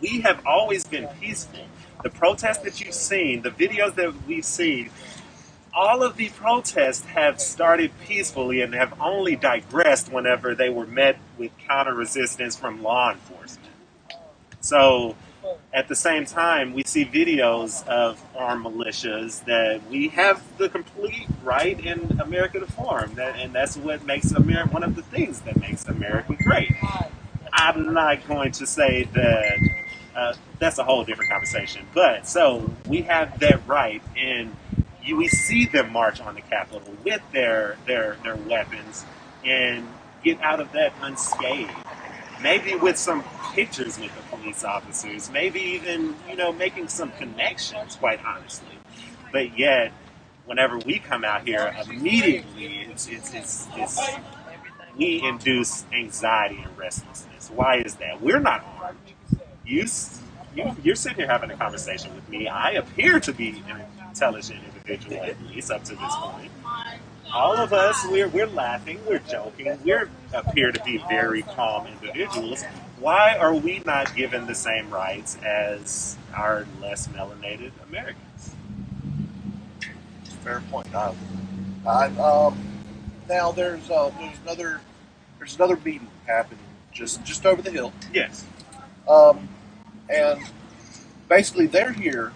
we have always been peaceful. The protests that you've seen, the videos that we've seen, all of the protests have started peacefully and have only digressed whenever they were met with counter resistance from law enforcement. So at the same time, we see videos of armed militias that we have the complete right in America to form, and that's what makes America, one of the things that makes America great. I'm not going to say that that's a whole different conversation. But so we have that right, and we see them march on the Capitol with their weapons and get out of that unscathed. Maybe with some pictures with the police officers, maybe even making some connections. Quite honestly, but yet whenever we come out here, immediately it's we induce anxiety and restlessness. Why is that? We're not armed. You, you're sitting here having a conversation with me. I appear to be an intelligent individual, at least up to this point. All of us, we're laughing, we're joking, we appear to be very calm individuals. Why are we not given the same rights as our less melanated Americans? Fair point. Now there's another meeting happening just over the hill. Yes. And basically they're here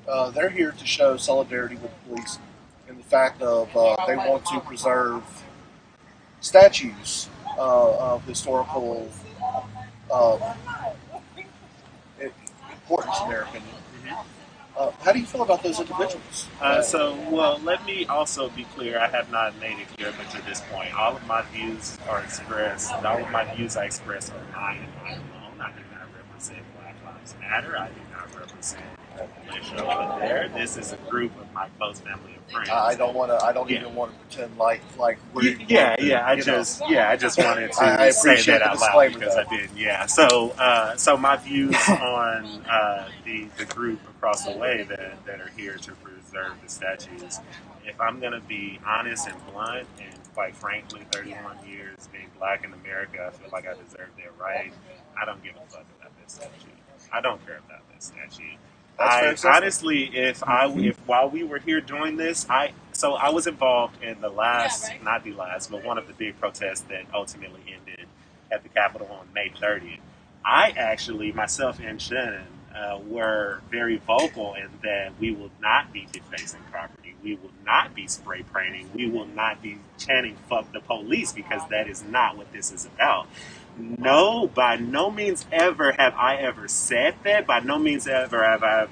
to show solidarity with the police in the fact of they want to preserve statues of historical uh, importance in their opinion. How do you feel about those individuals? Well, let me also be clear. I have not made it clear, but to this point, all of my views are expressed. All of my views I express are mine and mine alone. I do not represent Black Lives Matter. I do not represent a militia over there. This is a group of my close family and friends. I don't even want to pretend like we're I just wanted to say that out loud because I did. Yeah. So my views on the group across the way that are here to preserve the statues. If I'm gonna be honest and blunt, and quite frankly, 31 years being Black in America, I feel like I deserve that right. I don't give a fuck about that statue. I don't care about that statue. Honestly, if while we were here doing this, I was involved in the last, not the last, but one of the big protests that ultimately ended at the Capitol on May 30th. I actually, myself and Shannon, were very vocal in that we will not be defacing property. We will not be spray painting. We will not be chanting "fuck the police" because that is not what this is about. No, by no means ever have I ever said that. By no means ever have I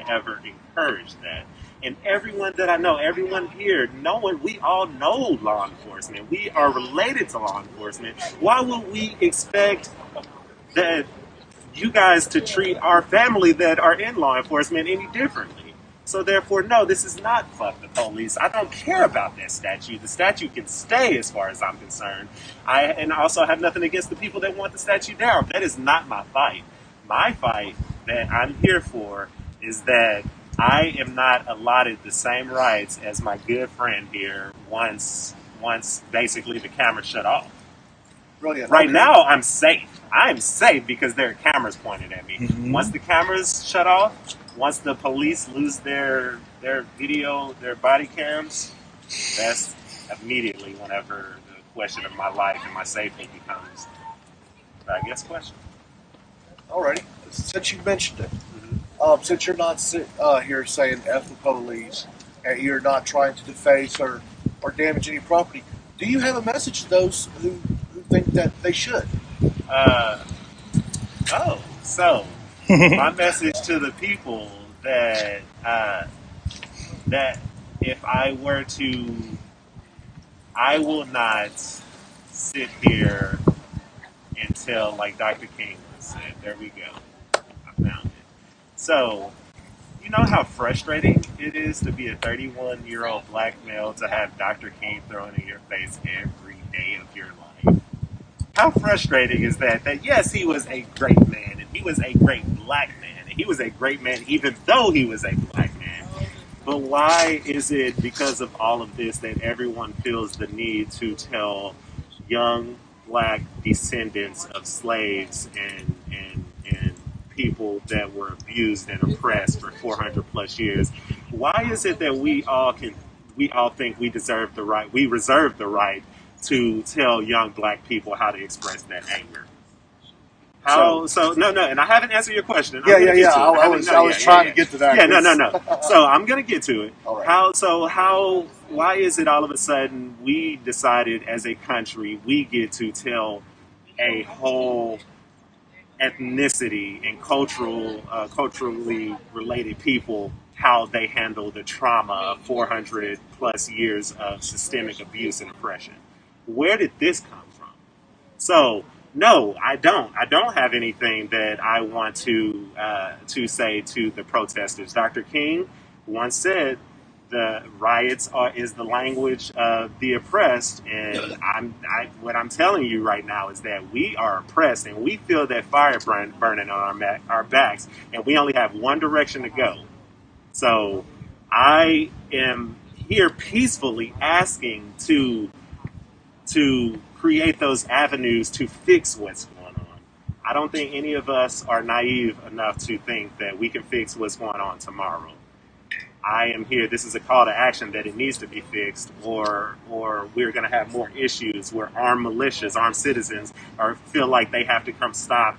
ever encouraged that. And everyone that I know, everyone here, we all know law enforcement. We are related to law enforcement. Why would we expect that you guys to treat our family that are in law enforcement any differently? So therefore, no, this is not fuck the police. I don't care about that statue. The statue can stay as far as I'm concerned. I also have nothing against the people that want the statue down. That is not my fight. My fight that I'm here for is that I am not allotted the same rights as my good friend here once basically the camera shut off. Brilliant. Right now, I'm safe. I'm safe because there are cameras pointed at me. Mm-hmm. Once the cameras shut off, once the police lose their video, their body cams, that's immediately whenever the question of my life and my safety becomes, I guess, question. Alrighty. Since you mentioned it, since you're not here saying F the police, and you're not trying to deface or damage any property, do you have a message to those who think that they should? My message to the people that if I were to, I will not sit here until, like Dr. King said, there we go, I found it. So You know how frustrating it is to be a 31-year-old black male to have Dr. King thrown in your face every day of your life? How frustrating is that? That yes, he was a great man, and he was a great black man, and he was a great man even though he was a black man. But why is it because of all of this that everyone feels the need to tell young black descendants of slaves and people that were abused and oppressed for 400 plus years? Why is it that we all think we reserve the right to tell young black people how to express that anger? No, and I haven't answered your question. Yeah. I was trying to get to that. Yeah, no. So I'm gonna get to it. All right. Why is it all of a sudden we decided as a country we get to tell a whole ethnicity and culturally related people how they handle the trauma of 400 plus years of systemic abuse and oppression? Where did this come from? So no, I don't. I don't have anything that I want to say to the protesters. Dr. King once said, "The riots is the language of the oppressed," and what I'm telling you right now is that we are oppressed, and we feel that fire burning on our backs, and we only have one direction to go. So I am here peacefully asking to create those avenues to fix what's going on. I don't think any of us are naive enough to think that we can fix what's going on tomorrow. I am here. This is a call to action that it needs to be fixed, or we're going to have more issues where armed militias, armed citizens, feel like they have to come stop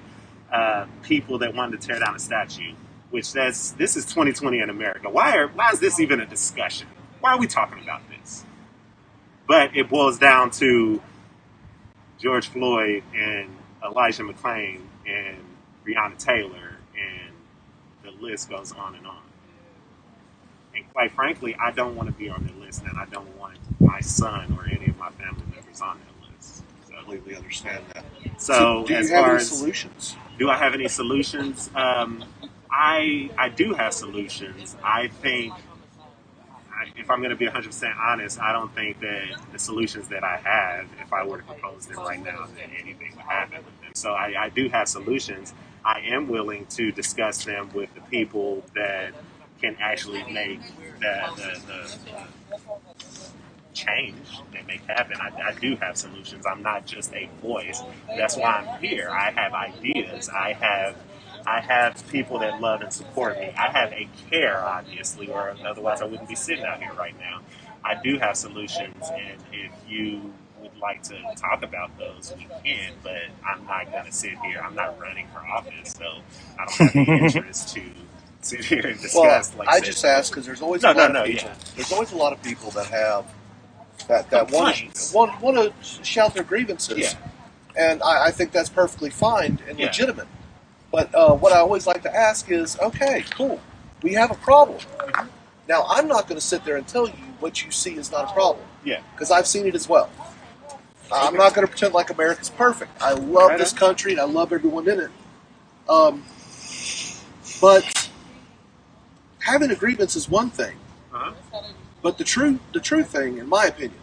people that wanted to tear down a statue. This is 2020 in America. Why is this even a discussion? Why are we talking about this? But it boils down to George Floyd and Elijah McClain and Breonna Taylor, and the list goes on and on. And quite frankly, I don't want to be on the list, and I don't want my son or any of my family members on that list. So, completely understand that. So do you as have far any as solutions? Do I have any solutions? I do have solutions. I think, if I'm going to be 100% honest, I don't think that the solutions that I have, if I were to propose them right now, that anything would happen with them. So I do have solutions. I am willing to discuss them with the people that can actually make the change that make happen. I do have solutions. I'm not just a voice. That's why I'm here. I have ideas. I have people that love and support me. I have a care, obviously, or otherwise I wouldn't be sitting out here right now. I do have solutions, and if you would like to talk about those, we can, but I'm not going to sit here. I'm not running for office, so I don't have any interest to sit here and discuss. Well, I just ask because there's always a lot of people. Yeah. There's always a lot of people that have that want to shout their grievances, Yeah. and I think that's perfectly fine and Yeah. legitimate. But what I always like to ask is, okay, cool, we have a problem. Now, I'm not going to sit there and tell you what you see is not a problem. Yeah. Because I've seen it as well. I'm not going to pretend like America's perfect. I love this country and I love everyone in it. But having a grievance is one thing. But the true thing, in my opinion,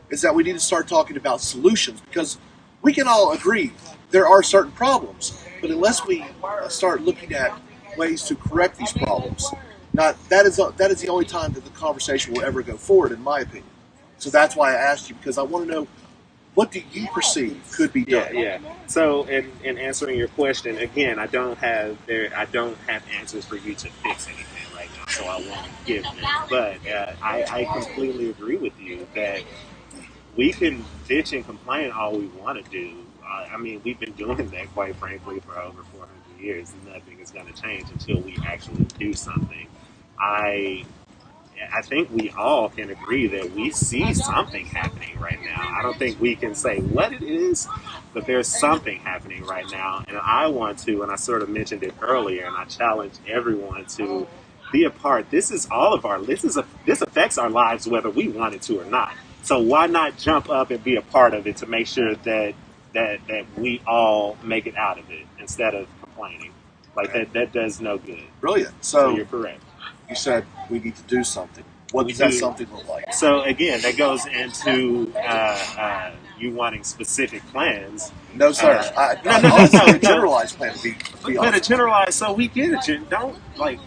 is that we need to start talking about solutions, because we can all agree there are certain problems, but unless we start looking at ways to correct these problems, that is the only time that the conversation will ever go forward, in my opinion. So that's why I asked you, because I want to know, what do you perceive could be done? Yeah. So, in answering your question again, I don't have answers for you to fix anything right now, so I won't give them. But I completely agree with you that we can bitch and complain all we want to do. I mean, we've been doing that, quite frankly, for over 400 years, and nothing is going to change until we actually do something. I think we all can agree that we see something happening right now. I don't think we can say what it is, but there's something happening right now. And I want to, and I sort of mentioned it earlier, and I challenge everyone to be a part. This is all of this affects our lives whether we want it to or not. So why not jump up and be a part of it to make sure that we all make it out of it instead of complaining? Like that does no good. Brilliant. So So you're correct. you said we need to do something. What We does that do. something look like? So again, that goes into you wanting specific plans. No, sir. No, I no, want no, a no. generalized plan to be But a honest. generalized, so we get it. Don't like.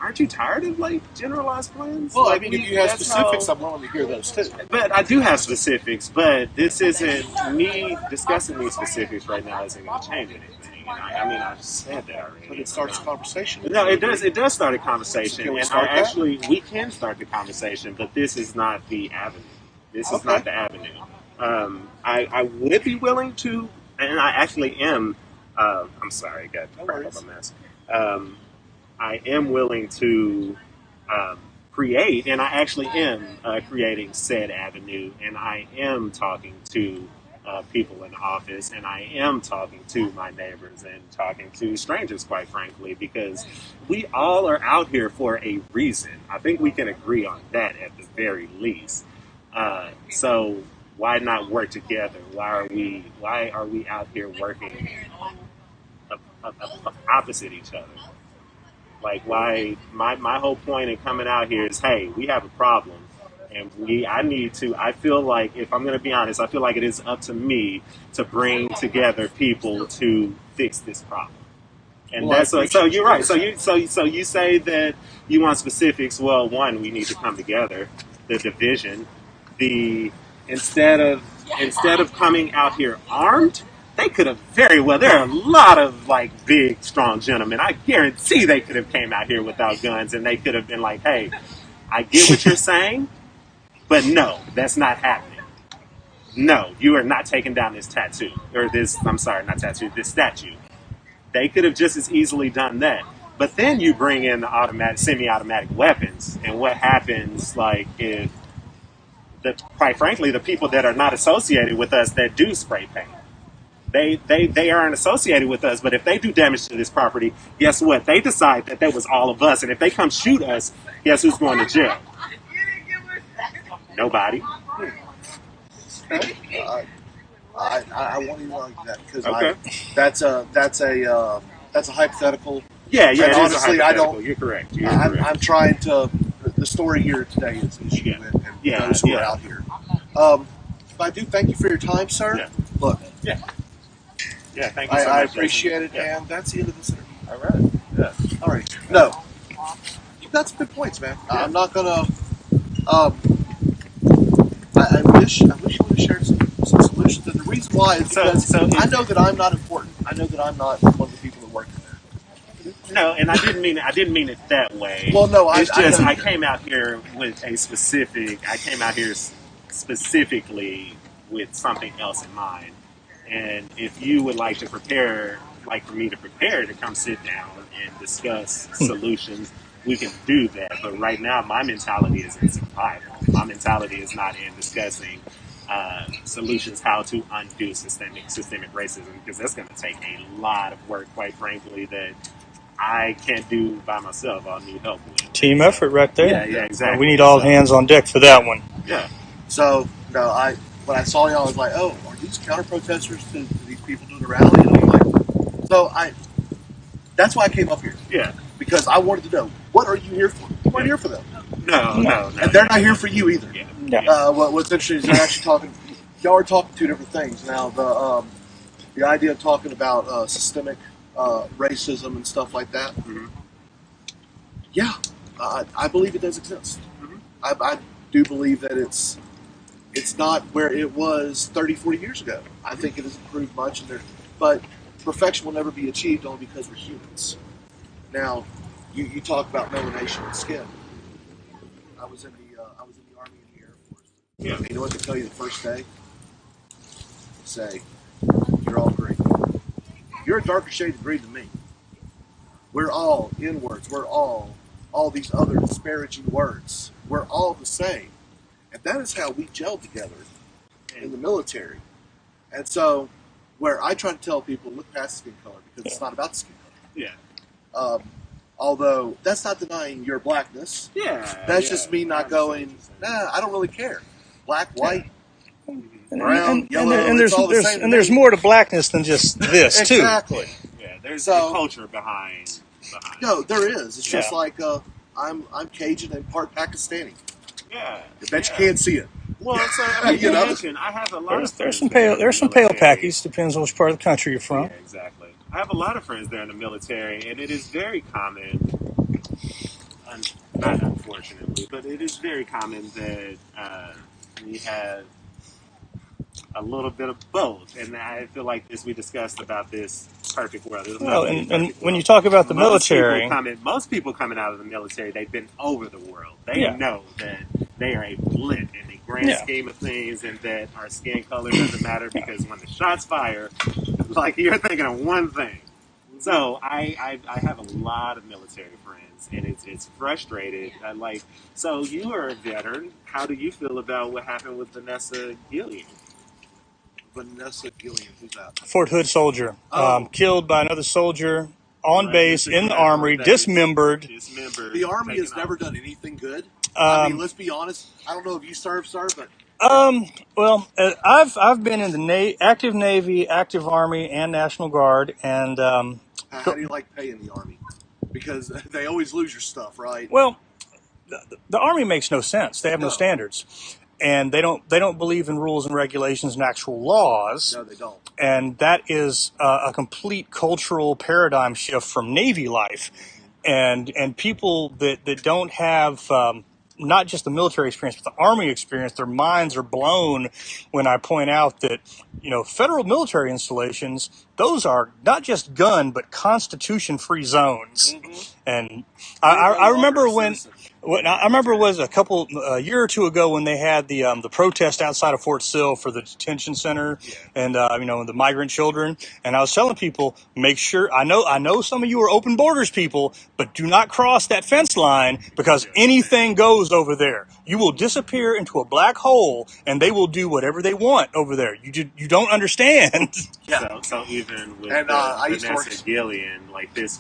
Aren't you tired of like generalized plans? Well, I Like, mean, if you have that's specifics, how- I'm willing to hear those too. But I do have specifics. But this isn't me discussing these specifics right now. Isn't going to change anything. I mean, I said that already. But it starts a conversation. No, it does. It does start a conversation, Can we and start that? actually we can start the conversation. But this is not the avenue. This is not the avenue. I would be willing to, and I actually am. I'm sorry, I got crap up my mess. I am willing to create, and I actually am creating said avenue, and I am talking to people in office, and I am talking to my neighbors and talking to strangers, quite frankly, because we all are out here for a reason. I think we can agree on that at the very least. So why not work together? Why are we out here working opposite each other? Like, why? My whole point in coming out here is, hey, we have a problem, and I feel like, if I'm going to be honest, I feel like it is up to me to bring together people to fix this problem. And Well, that's so you're right. So you say that you want specifics. Well, one, we need to come together. The division, instead of coming out here armed, they could have very well. There are a lot of like big, strong gentlemen. I guarantee they could have came out here without guns, and they could have been like, "Hey, I get what you're saying, but no, that's not happening. No, you are not taking down this tattoo or this. I'm sorry, not tattoo. This statue." They could have just as easily done that. But then you bring in the semi-automatic weapons, and what happens? Like, if quite frankly, the people that are not associated with us that do spray paint. They aren't associated with us, but if they do damage to this property, guess what? They decide that was all of us, and if they come shoot us, guess who's going to jail? Nobody. Okay. I want to argue that because Okay. that's a hypothetical. Yeah, And it is honestly, a I hypothetical. don't. You're correct. I'm trying to. The story here today is you and those who are out here. But I do thank you for your time, sir. Yeah. Look. Yeah, thank you so much. I appreciate it, and that's the end of this interview. All right. Yeah. All right. No, you've got some good points, man. Yeah. I'm not gonna. I wish you would have shared some solutions, and the reason why is because I know that I'm not important. I know that I'm not one of the people that work there. No, and I didn't mean it that way. Well, no, it's just I I came out here with a specific. I came out here specifically with something else in mind. And if you would like for me to prepare to come sit down and discuss solutions, we can do that. But right now, my mentality is in survival. My mentality is not in discussing solutions, how to undo systemic racism, because that's going to take a lot of work, quite frankly, that I can't do by myself. I'll need help with. Team effort right there. Yeah, exactly. We need all hands on deck for that one. Yeah. So, no, when I saw y'all, I was like, oh, are these counter protesters to these people doing the rally? And I'm like, that's why I came up here. Yeah. Because I wanted to know, what are you here for? You weren't here for them. No. And they're not here for you either. Yeah. What's interesting is they're actually y'all are talking two different things. Now, the idea of talking about systemic racism and stuff like that, yeah, I believe it does exist. I do believe that it's not where it was 30, 40 years ago. I think it has improved much, but perfection will never be achieved only because we're humans. Now, you talk about melanation and skin. I was in the Army and the Air Force. Yeah. And you know what they tell you the first day? They say, you're all green. You're a darker shade of green than me. We're all N-words. We're all these other disparaging words. We're all the same. And that is how we gel together in the military. And so, where I try to tell people, look past skin color, because it's not about skin color. Yeah. Although, that's not denying your blackness. Yeah. That's just me not going, I don't really care. Black, white, brown, yellow, and it's all the same. there's more to blackness than just this, too. Exactly. Yeah, There's So- a culture behind. No, there is. It's just Yeah. like I'm Cajun and part Pakistani. Yeah. I bet you can't see it. Well, so I mean, You know? mentioned, I have a lot of There's friends some that are pale in the there's some pale military. packies. Depends on which part of the country you're from. Yeah, exactly. I have a lot of friends that are in the military, and it is very common, not unfortunately, but it is very common that we have a little bit of both. And I feel like this, we discussed about this perfect world. There's Well, nothing and perfect when world. you talk about the Most military, most people coming out of the military, they've been over the world. They Yeah. know that they are a blip in the grand Yeah. scheme of things, and that our skin color doesn't matter because when the shots fire, like you're thinking of one thing. So I have a lot of military friends, and it's frustrated. So you are a veteran. How do you feel about what happened with Vanessa Gilliam? Vanessa Gilliam, who's that? Fort Hood soldier, Oh. killed by another soldier on Right, base just a in the commander on Armory, base. dismembered. The Army has never done anything good. I mean, let's be honest. I don't know if you served, sir, but Well, I've been in the active Navy, active Army, and National Guard, and how do you like pay in the Army? Because they always lose your stuff, right? well, the Army makes no sense. They have no No. standards, and they don't believe in rules and regulations and actual laws. No, they don't. And that is a complete cultural paradigm shift from Navy life, and people that don't have not just the military experience but the Army experience, their minds are blown when I point out that federal military installations, those are not just gun but constitution free zones. And I remember I remember it was a year or two ago when they had the protest outside of Fort Sill for the detention center, and the migrant children. And I was telling people, make sure, I know some of you are open borders people, but do not cross that fence line because anything goes over there. You will disappear into a black hole, and they will do whatever they want over there. You don't understand. Yeah. So even with And, I used to Vanessa work- Gillian, like this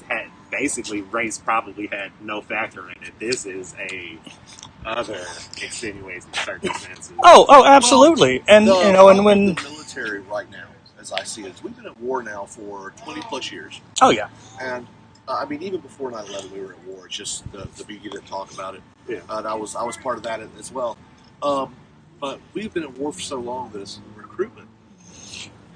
had basically race probably had no factor in it. This is a other extenuating circumstances. Oh, absolutely. And The and problem when with the military right now, as I see it, is we've been at war now for 20 plus years. oh yeah, And I mean, even before 9/11, we were at war. It's just the media didn't talk about it. Yeah. And I was part of that as well. But we've been at war for so long that recruitment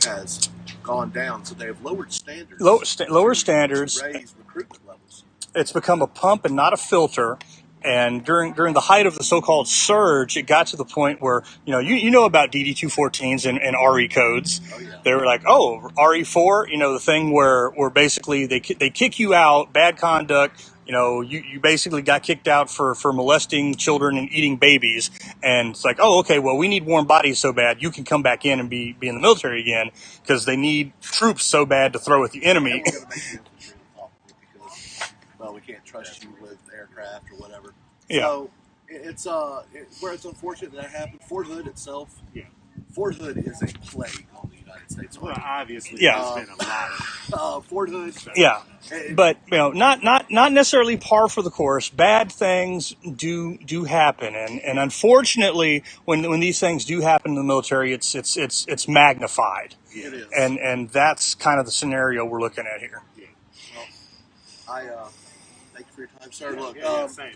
has gone down, so they have lowered standards. lower standards. To raise recruitment levels. It's become a pump and not a filter. And during the height of the so-called surge, it got to the point where you know about DD-214s and RE codes. Oh, yeah. They were like, oh, RE4, the thing where basically they kick you out, bad conduct. You basically got kicked out for molesting children and eating babies. And it's like, oh, okay, well, we need warm bodies so bad. You can come back in and be in the military again because they need troops so bad to throw at the enemy. And we're going to make the infantry because, well, we can't trust you with aircraft or whatever. Yeah. So it's where it's unfortunate that happened. Fort Hood itself, Fort Hood is a plague on the United States Army. Well, obviously, Yeah. there's been a lot of Fort Hood. Yeah, but not necessarily par for the course. Bad things do happen, and unfortunately, when these things do happen in the military, it's magnified. It is. And that's kind of the scenario we're looking at here. Well, I thank you for your time, sir. Look, same.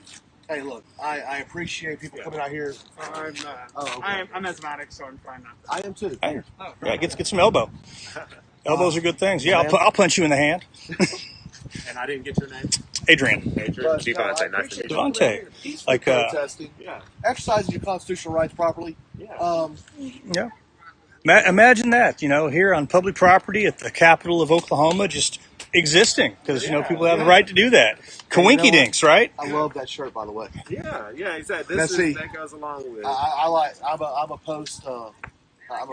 hey, look, I appreciate people coming out here. I'm asthmatic, so I'm fine now. I am too. Hey, yeah, get some elbow. Elbows are good things. Yeah, I'll punch you in the hand. And I didn't get your name? Adrian. Devontae, nice to meet you. Devontae. Like, protesting, Yeah. exercising your constitutional rights properly. Yeah. yeah. Imagine that, here on public property at the capital of Oklahoma, just existing because people have the right to do that. Coinky dinks, right? I love that shirt, by the way. Yeah, exactly. Now, see, That goes along with. I'm a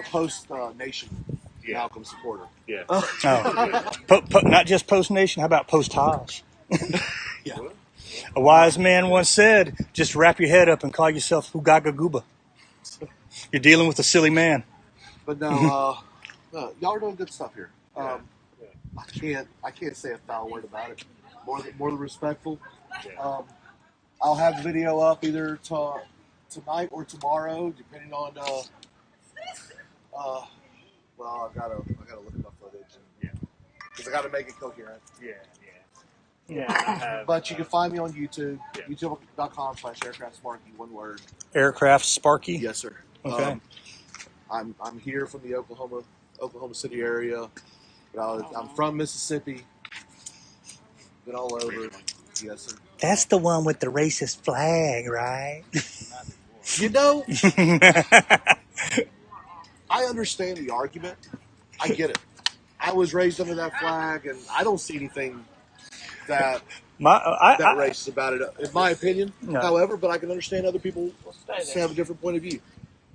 post Nation Malcolm supporter. Yeah. Not just Post Nation. How about Post Taj? Yeah. A wise man once said, "Just wrap your head up and call yourself Hugaga Guba." You're dealing with a silly man. But no, y'all are doing good stuff here. I can't say a foul word about it. More than respectful. I'll have the video up either tonight or tomorrow, depending on. Well, I gotta look at my footage and because I got to make it coherent. Yeah. But you can find me on YouTube, youtube.com/aircraftsparky, one word. Aircraft Sparky? Yes, sir. Okay. I'm here from the Oklahoma City area. But I'm from Mississippi. Been all over. Yes, sir. That's the one with the racist flag, right? You know, I understand the argument. I get it. I was raised under that flag, and I don't see anything that racist about it, in my opinion. No. However, but I can understand other people have a different point of view.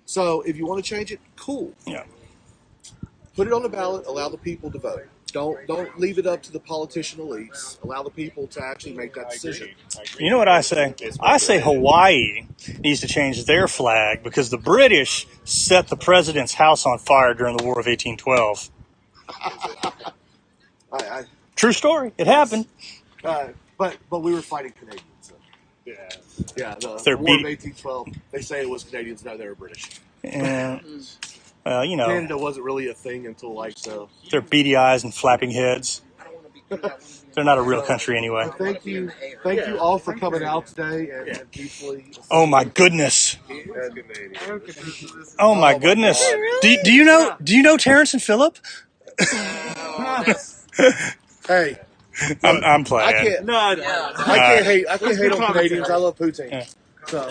So if you want to change it, cool. Yeah. Put it on the ballot. Allow the people to vote. Don't leave it up to the politician elites. Allow the people to actually make that decision. You know what I say? I say Hawaii needs to change their flag because the British set the president's house on fire during the War of 1812. True story. It happened. But we were fighting Canadians. So. Yeah. The War of 1812. They say it was Canadians. No, they were British. Yeah. You know, Canada wasn't really a thing until their beady eyes and flapping heads. They're not a real country anyway. Thank you all for coming out today and peacefully. Oh my goodness! Oh my goodness! Do you know Terrence and Phillip? Hey, I'm playing. I can't hate on Canadians. I love poutine. Yeah. So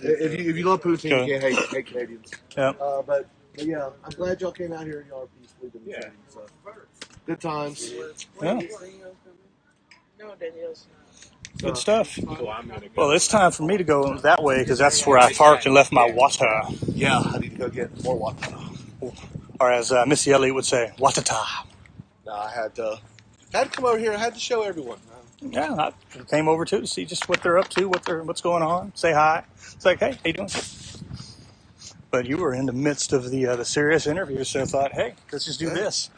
if you love poutine, you can't hate Canadians. Yeah. But yeah, I'm glad y'all came out here and y'all are peacefully demonstrating. So good times. Yeah. Good stuff. Well, it's time for me to go that way because that's where I parked and left my water. Yeah, I need to go get more water. Or as Missy Elliott would say, watata. No, I had to come over here. I had to show everyone. Yeah, I came over too to see just what they're up to, what's going on. Say hi. It's like, hey, how you doing? But you were in the midst of the serious interview, so I thought, hey, let's just do this.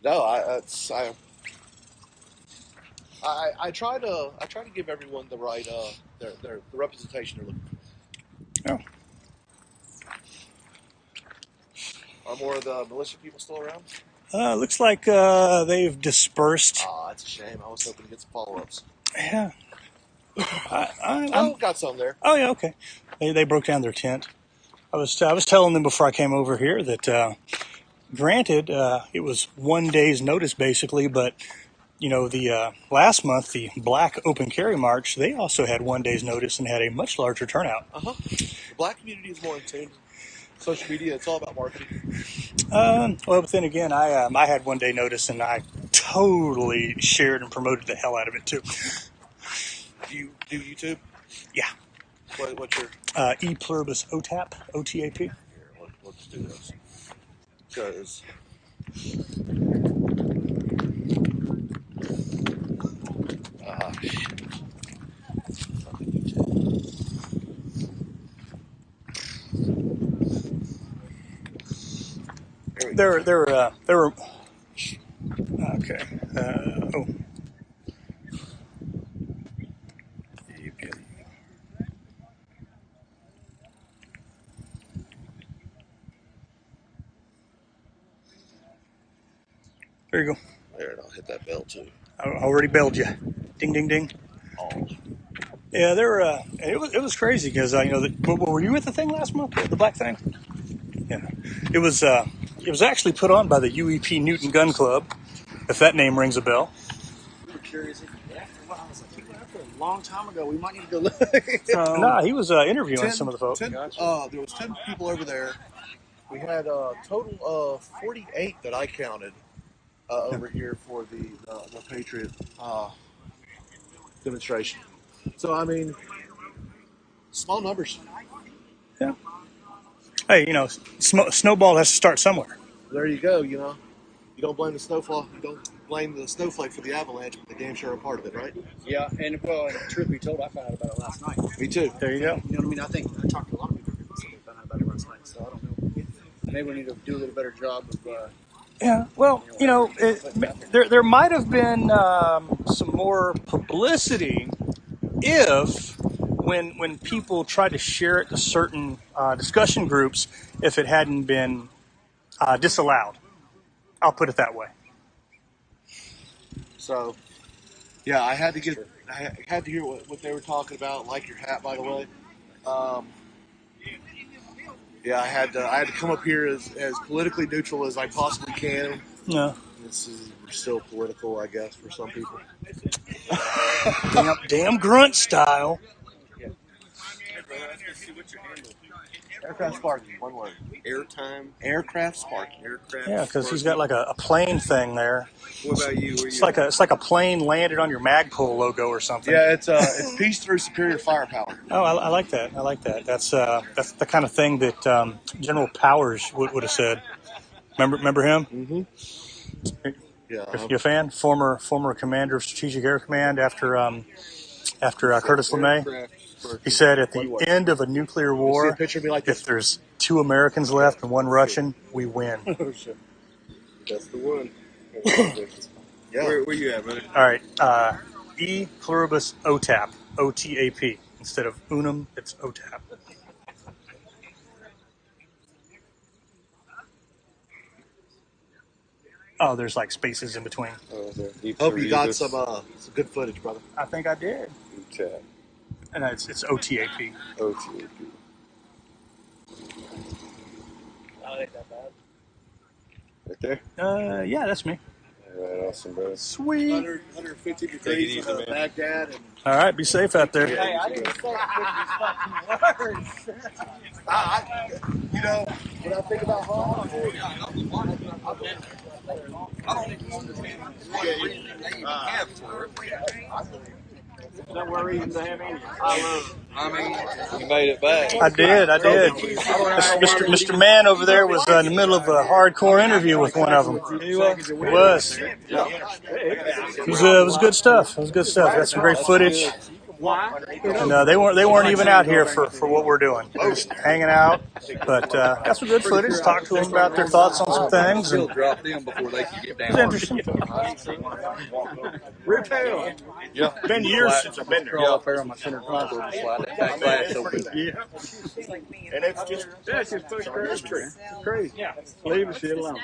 No, I try to give everyone the right the representation they're looking for. Oh. Are more of the militia people still around? Looks like they've dispersed. Oh, that's a shame. I was hoping to get some follow-ups. Yeah. I got some there. Oh yeah, okay. They broke down their tent. I was telling them before I came over here that granted it was 1 day's notice basically, but you know the last month the Black Open Carry March, they also had 1 day's notice and had a much larger turnout. The Black community is more in tune. Social media, it's all about marketing. Well, but then again, I had 1 day notice and I totally shared and promoted the hell out of it too. Do you do YouTube? Yeah. What's your? E pluribus OTAP, OTAP. Here, let's do this. Because. Shit. There were. Okay. Oh. There you go. There, and I'll hit that bell too. I already belled you. Ding, ding, ding. Oh. Yeah, it was crazy because were you at the thing last month? The black thing? Yeah. It was actually put on by the UEP Newton Gun Club, if that name rings a bell. We were curious. After a long time ago, we might need to go look. Nah, he was interviewing some of the folks. There was 10 people over there. We had a total of 48 that I counted over here for the Patriot demonstration. So, I mean, small numbers. Yeah. Hey, snowball has to start somewhere. There you go, You don't blame the snowfall. You don't blame the snowflake for the avalanche, but they damn sure are part of it, right? Yeah, and truth be told, I found out about it last night. Me too. There you go. You know what I mean? I think I talked to a lot of people who found out about it last night, so I don't know. Maybe we need to do a little better job of. Yeah, well, there might have been some more publicity if when people tried to share it to certain discussion groups, if it hadn't been disallowed. I'll put it that way. So, yeah, I had to hear what they were talking about. Like your hat, by the way. Yeah, I had to come up here as politically neutral as I possibly can. Yeah. This is still political, I guess, for some people. Damn grunt style. Aircraft sparking, one word. Airtime. Aircraft sparking. Yeah, because he's got like a plane thing there. What about you? It's like a plane landed on your Magpul logo or something. Yeah, it's peace through superior firepower. Oh, I like that. I like that. That's the kind of thing that General Powers would have said. Remember him? Mm-hmm. Yeah. You a fan? Former commander of Strategic Air Command after Curtis LeMay. He said at the end of a nuclear war, if there's 2 Americans left and 1 Russian, we win. That's the one. Yeah. Where you at, buddy? All right. E pluribus OTAP. OTAP. Instead of unum, it's OTAP. Oh, there's like spaces in between. Hope you got some good footage, brother. I think I did. OTAP. And it's OTAP. OTAP. Right there? Yeah, that's me. All right, awesome, bro. Sweet. 150 degrees in Baghdad. All right, be safe out there. Hey, I didn't say words. You know, when I think about home, I don't even understand what reason they even have for it. Don't worry, to have any. I mean, you made it back. I did. Mr. Mann over there was in the middle of a hardcore interview with one of them. He was. It was good stuff. It was good stuff. Got some great footage. And they weren't even out here for what we're doing. They're just hanging out. But got some good footage. Talked to them about their thoughts on some things. And Drop them before they can get down. it was interesting. Retail. Yeah. Been years since I've been there. Up there on my center console and slide that glass open. Yeah. And that's just crazy. Crazy. Yeah. Leave the shit alone.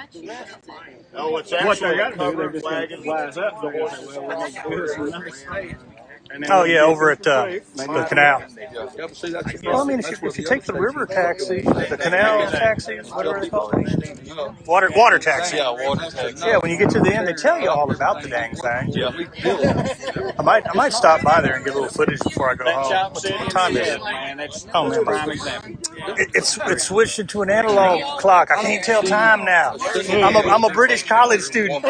Oh, it's actually what they got to do. They just got to wise up. Oh, yeah, over at the canal. Yeah, see, that's Well, I mean, if you take the river taxi, the canal taxis, whatever they call it, water taxi. Yeah, water taxi. Yeah, when you get to the end, they tell you all about the dang thing. Yeah. I might stop by there and get a little footage before I go home. What time is it? Oh man, it's switched into an analog clock. I can't tell time now. I'm a British college student.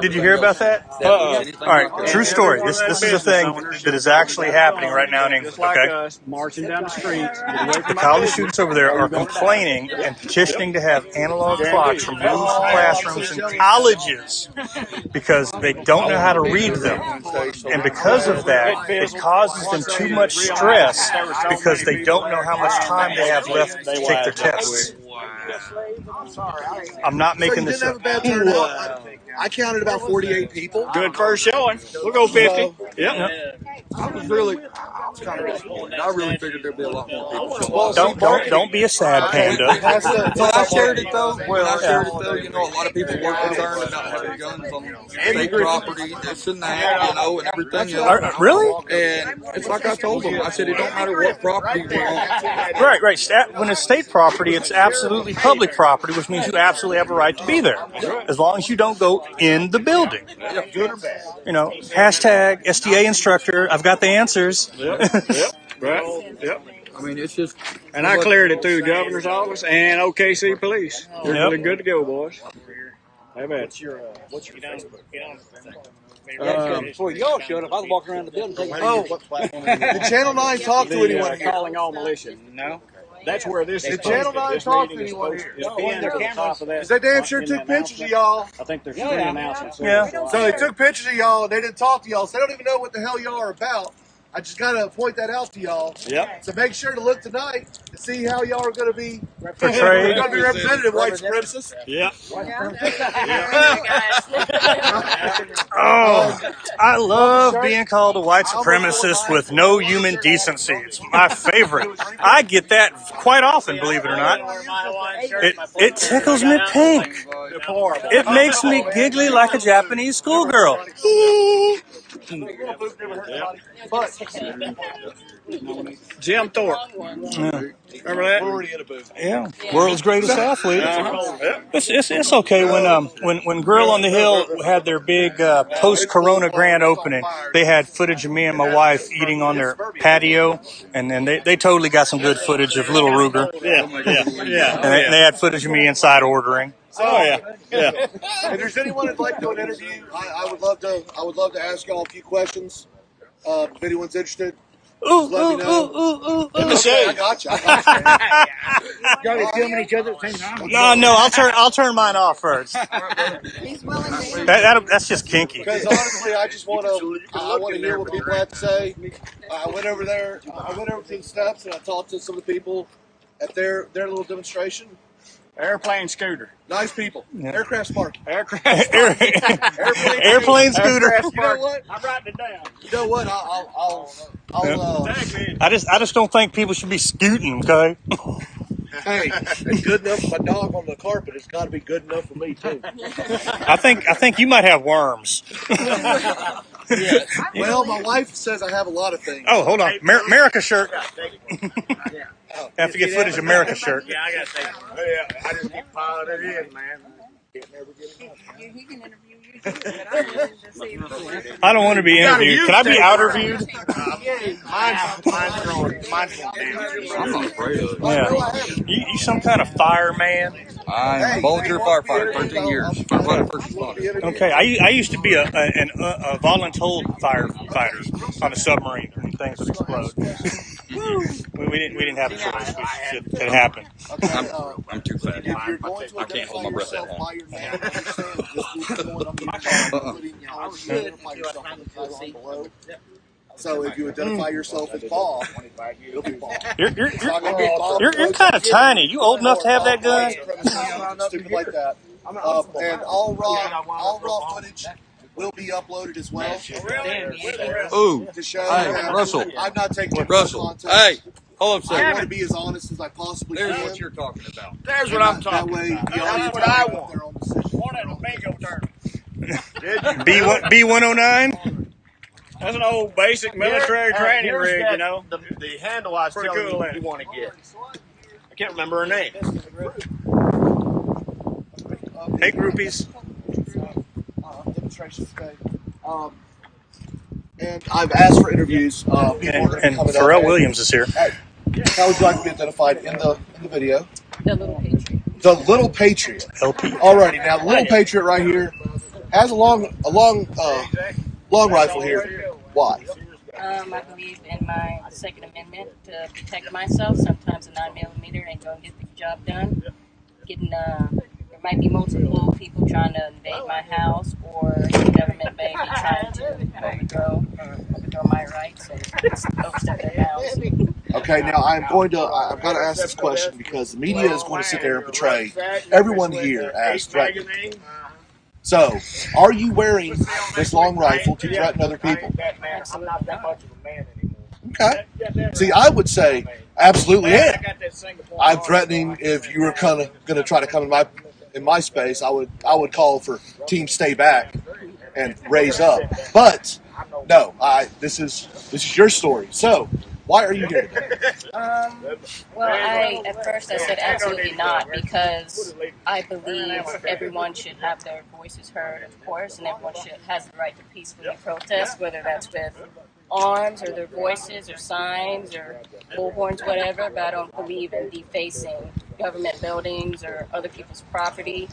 Did you hear about that? All right, true story. This is a thing that is actually happening right now in England. Okay. Us marching down the streets. The college students over there are complaining and petitioning to have analog clocks removed from classrooms and colleges because they don't know how to read them. And because of that, it causes them too much stress because they don't know how much time they have left to take their tests. I'm not making this up. I counted about 48 people. Good first showing. We'll go 50. Yep. I was really kind of disappointed. I really figured there'd be a lot more people. Don't be a sad panda. When I shared it though, you know, a lot of people were concerned about having guns on state property, this and that, you know, and everything else. Really? And it's like I told them. I said it don't matter what property we're on. Right. When it's state property, it's absolutely public property, which means you absolutely have a right to be there, as long as you don't go in the building. Good or bad. You know, hashtag SDA instructor. I've got the answers. Right. Yep. I mean, it's just. And I cleared it through the governor's office and OKC police. They're really good to go, boys. How about What's your Facebook? Before y'all showed up, I was walking around the building taking Did Channel 9 talk to anyone here? calling all militia. No. That's where this is. Did Channel 9 talk to anyone here? Because they damn sure took pictures of y'all. I think they're screen announcing. Yeah. So they took pictures of y'all and they didn't talk to y'all, so they don't even know what the hell y'all are about. I just got to point that out to y'all. Yep. So make sure to look tonight and see how y'all are going to be Portrayed. going to be representative, white supremacists. Yep. Oh, I love being called a white supremacist with no human decency. It's my favorite. I get that quite often, believe it or not. It tickles me pink. It makes me giggly like a Japanese schoolgirl. Jim Thorpe. Yeah. Remember that? Yeah, world's greatest athlete. Yep. It's okay when Grill on the Hill had their big post-Corona grand opening. They had footage of me and my wife eating on their patio, and then they totally got some good footage of Little Ruger. Yeah. And they had footage of me inside ordering. Oh yeah. If there's anyone who'd like to do an interview, I would love to ask y'all a few questions. If anyone's interested, just let me know. Let me see. I got you. Y'all be filming each other at the same time? No, I'll turn mine off first. That's just kinky. Because honestly, I just want to hear what people have to say. I went over to the steps and I talked to some of the people at their little demonstration. Airplane scooter. Nice people. Yeah. Aircraft spark. Airplane scooter. You know what? I'm writing it down. You know what? I'll I just don't think people should be scooting. Okay. Hey, it's good enough for my dog on the carpet. It's got to be good enough for me too. I think you might have worms. Well, my wife says I have a lot of things. Oh, hold on, America shirt. Have to get footage of America shirt. Yeah, I got to take it. Yeah, I just keep piling it in, man. He can interview you too, but I wanted to see if I don't want to be interviewed. Can I be outerviewed? Mine's down. I'm not afraid of it. Yeah. You some kind of fireman? I'm a volunteer firefighter, 13 years. Firefighter first responder. Okay, I used to be a voluntold firefighter on a submarine when things would explode. we didn't have a choice. It happened. I'm too fat. I can't hold my breath that long. So if you identify yourself as Bob, you'll be Bob. You're kind of tiny. You old enough to have that gun? Stupid like that. And all raw footage will be uploaded as well. Ooh, To show hey, Russell. I'm not taking Russell, context. hey, hold up a I second. want to be as honest as I possibly There's can. what you're talking about. There's what I'm talking That way, about. the audience That's what I can want. make their own decision. One at a bingo tournament. B109. That's an old basic military training rig, you know. The handle I was Pretty telling cool, you want to get. I can't remember her name. Hey, groupies. Demonstration today. And I've asked for interviews. People are And coming Pharrell up. Williams is here. How would you like to be identified in the video? the little Patriot. The Little Patriot. LP. Alrighty, now the Little Patriot right here has a long rifle here. Why? I believe in my Second Amendment to protect myself. Sometimes a 9mm ain't gonna get the job done. There might be multiple people trying to invade my house, or the government may be trying to overthrow my rights and overstep their bounds. Okay, now I've got to ask this question because the media is going to sit there and portray everyone here as threatening. So, are you wearing this long rifle to threaten other people? I'm not that much of a man anymore. Okay. See, I would say absolutely am. I'm threatening if you were going to try to come in my space. I would call for team stay back and raise up. But no, this is your story. So, why are you here today? Well, at first I said absolutely not, because I believe everyone should have their voices heard, of course, and everyone has the right to peacefully protest, whether that's with arms or their voices or signs or bullhorns, whatever. But I don't believe in defacing government buildings or other people's property,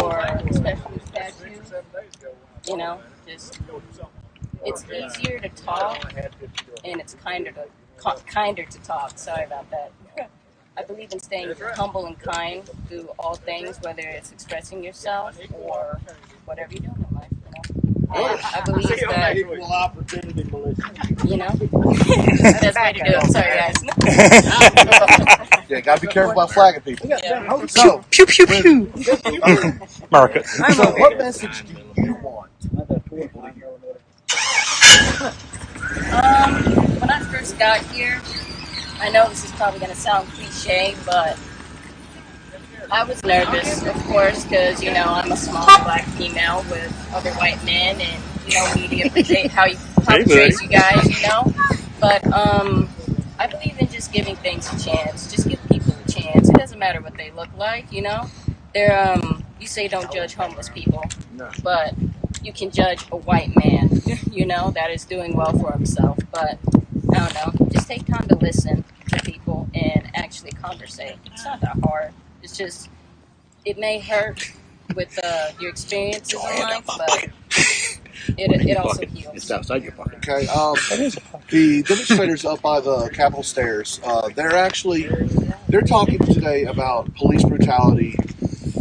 or especially statues. You know, just it's easier to talk, and it's kinder to talk. Sorry about that. I believe in staying humble and kind through all things, whether it's expressing yourself or whatever you're doing in life. You know? And I believe that, Equal opportunity militia. you know, that's the way to do it. Sorry, guys. Yeah, gotta be careful about flagging people. Yeah. So, Pew pew pew. America. So, what message do you want people to hear? When I first got here, I know this is probably going to sound cliche, but I was nervous, of course, because, you know, I'm a small black female with other white men, and, you know, media portrays how portrays you guys, you know. But I believe in just giving things a chance. Just give people a chance. It doesn't matter what they look like, you know. They're you say don't judge homeless people, but you can judge a white man, you know, that is doing well for himself. But I don't know. Just take time to listen to people and actually conversate. It's not that hard. It's just, it may hurt with your experiences in life, but it also heals. It's outside your pocket. Okay. The demonstrators up by the Capitol stairs, they're talking today about police brutality,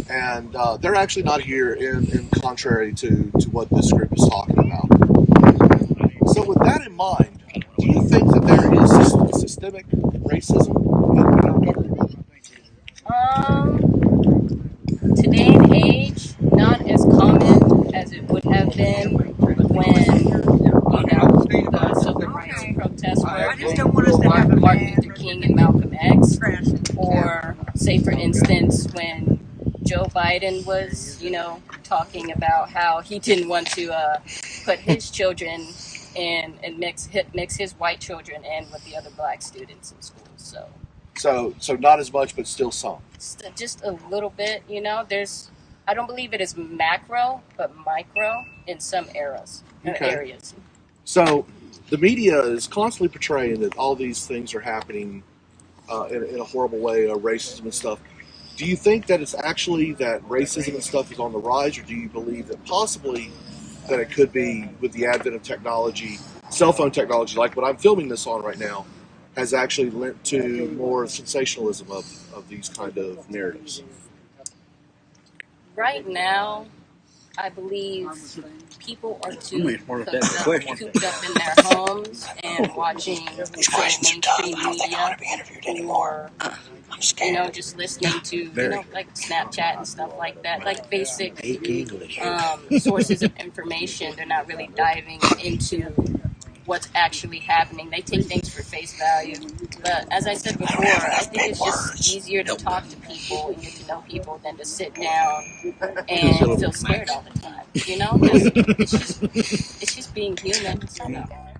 and they're actually not here in contrary to what this group is talking about. So with that in mind, do you think that there is systemic racism in our government? Today and age, not as common as it would have been when, you know, the civil rights protests were Martin Luther King and Malcolm X, or say for instance when Joe Biden was, you know, talking about how he didn't want to put his children in and mix his white children in with the other black students in schools. So not as much, but still some. Just a little bit, you know. I don't believe it is macro, but micro in some areas. So the media is constantly portraying that all these things are happening in a horrible way, racism and stuff. Do you think that it's actually that racism and stuff is on the rise, or do you believe that possibly that it could be with the advent of technology, cell phone technology, like what I'm filming this on right now, has actually lent to more sensationalism of these kind of narratives? Right now, I believe people are too cooped up in their homes and watching mainstream media, or you know, just listening to, you know, like Snapchat and stuff like that, like basic sources of information. They're not really diving into what's actually happening. They take things for face value. But as I said before, I think it's just easier to talk to people and get to know people than to sit down and feel scared all the time. You know, it's just being human. It's not that hard.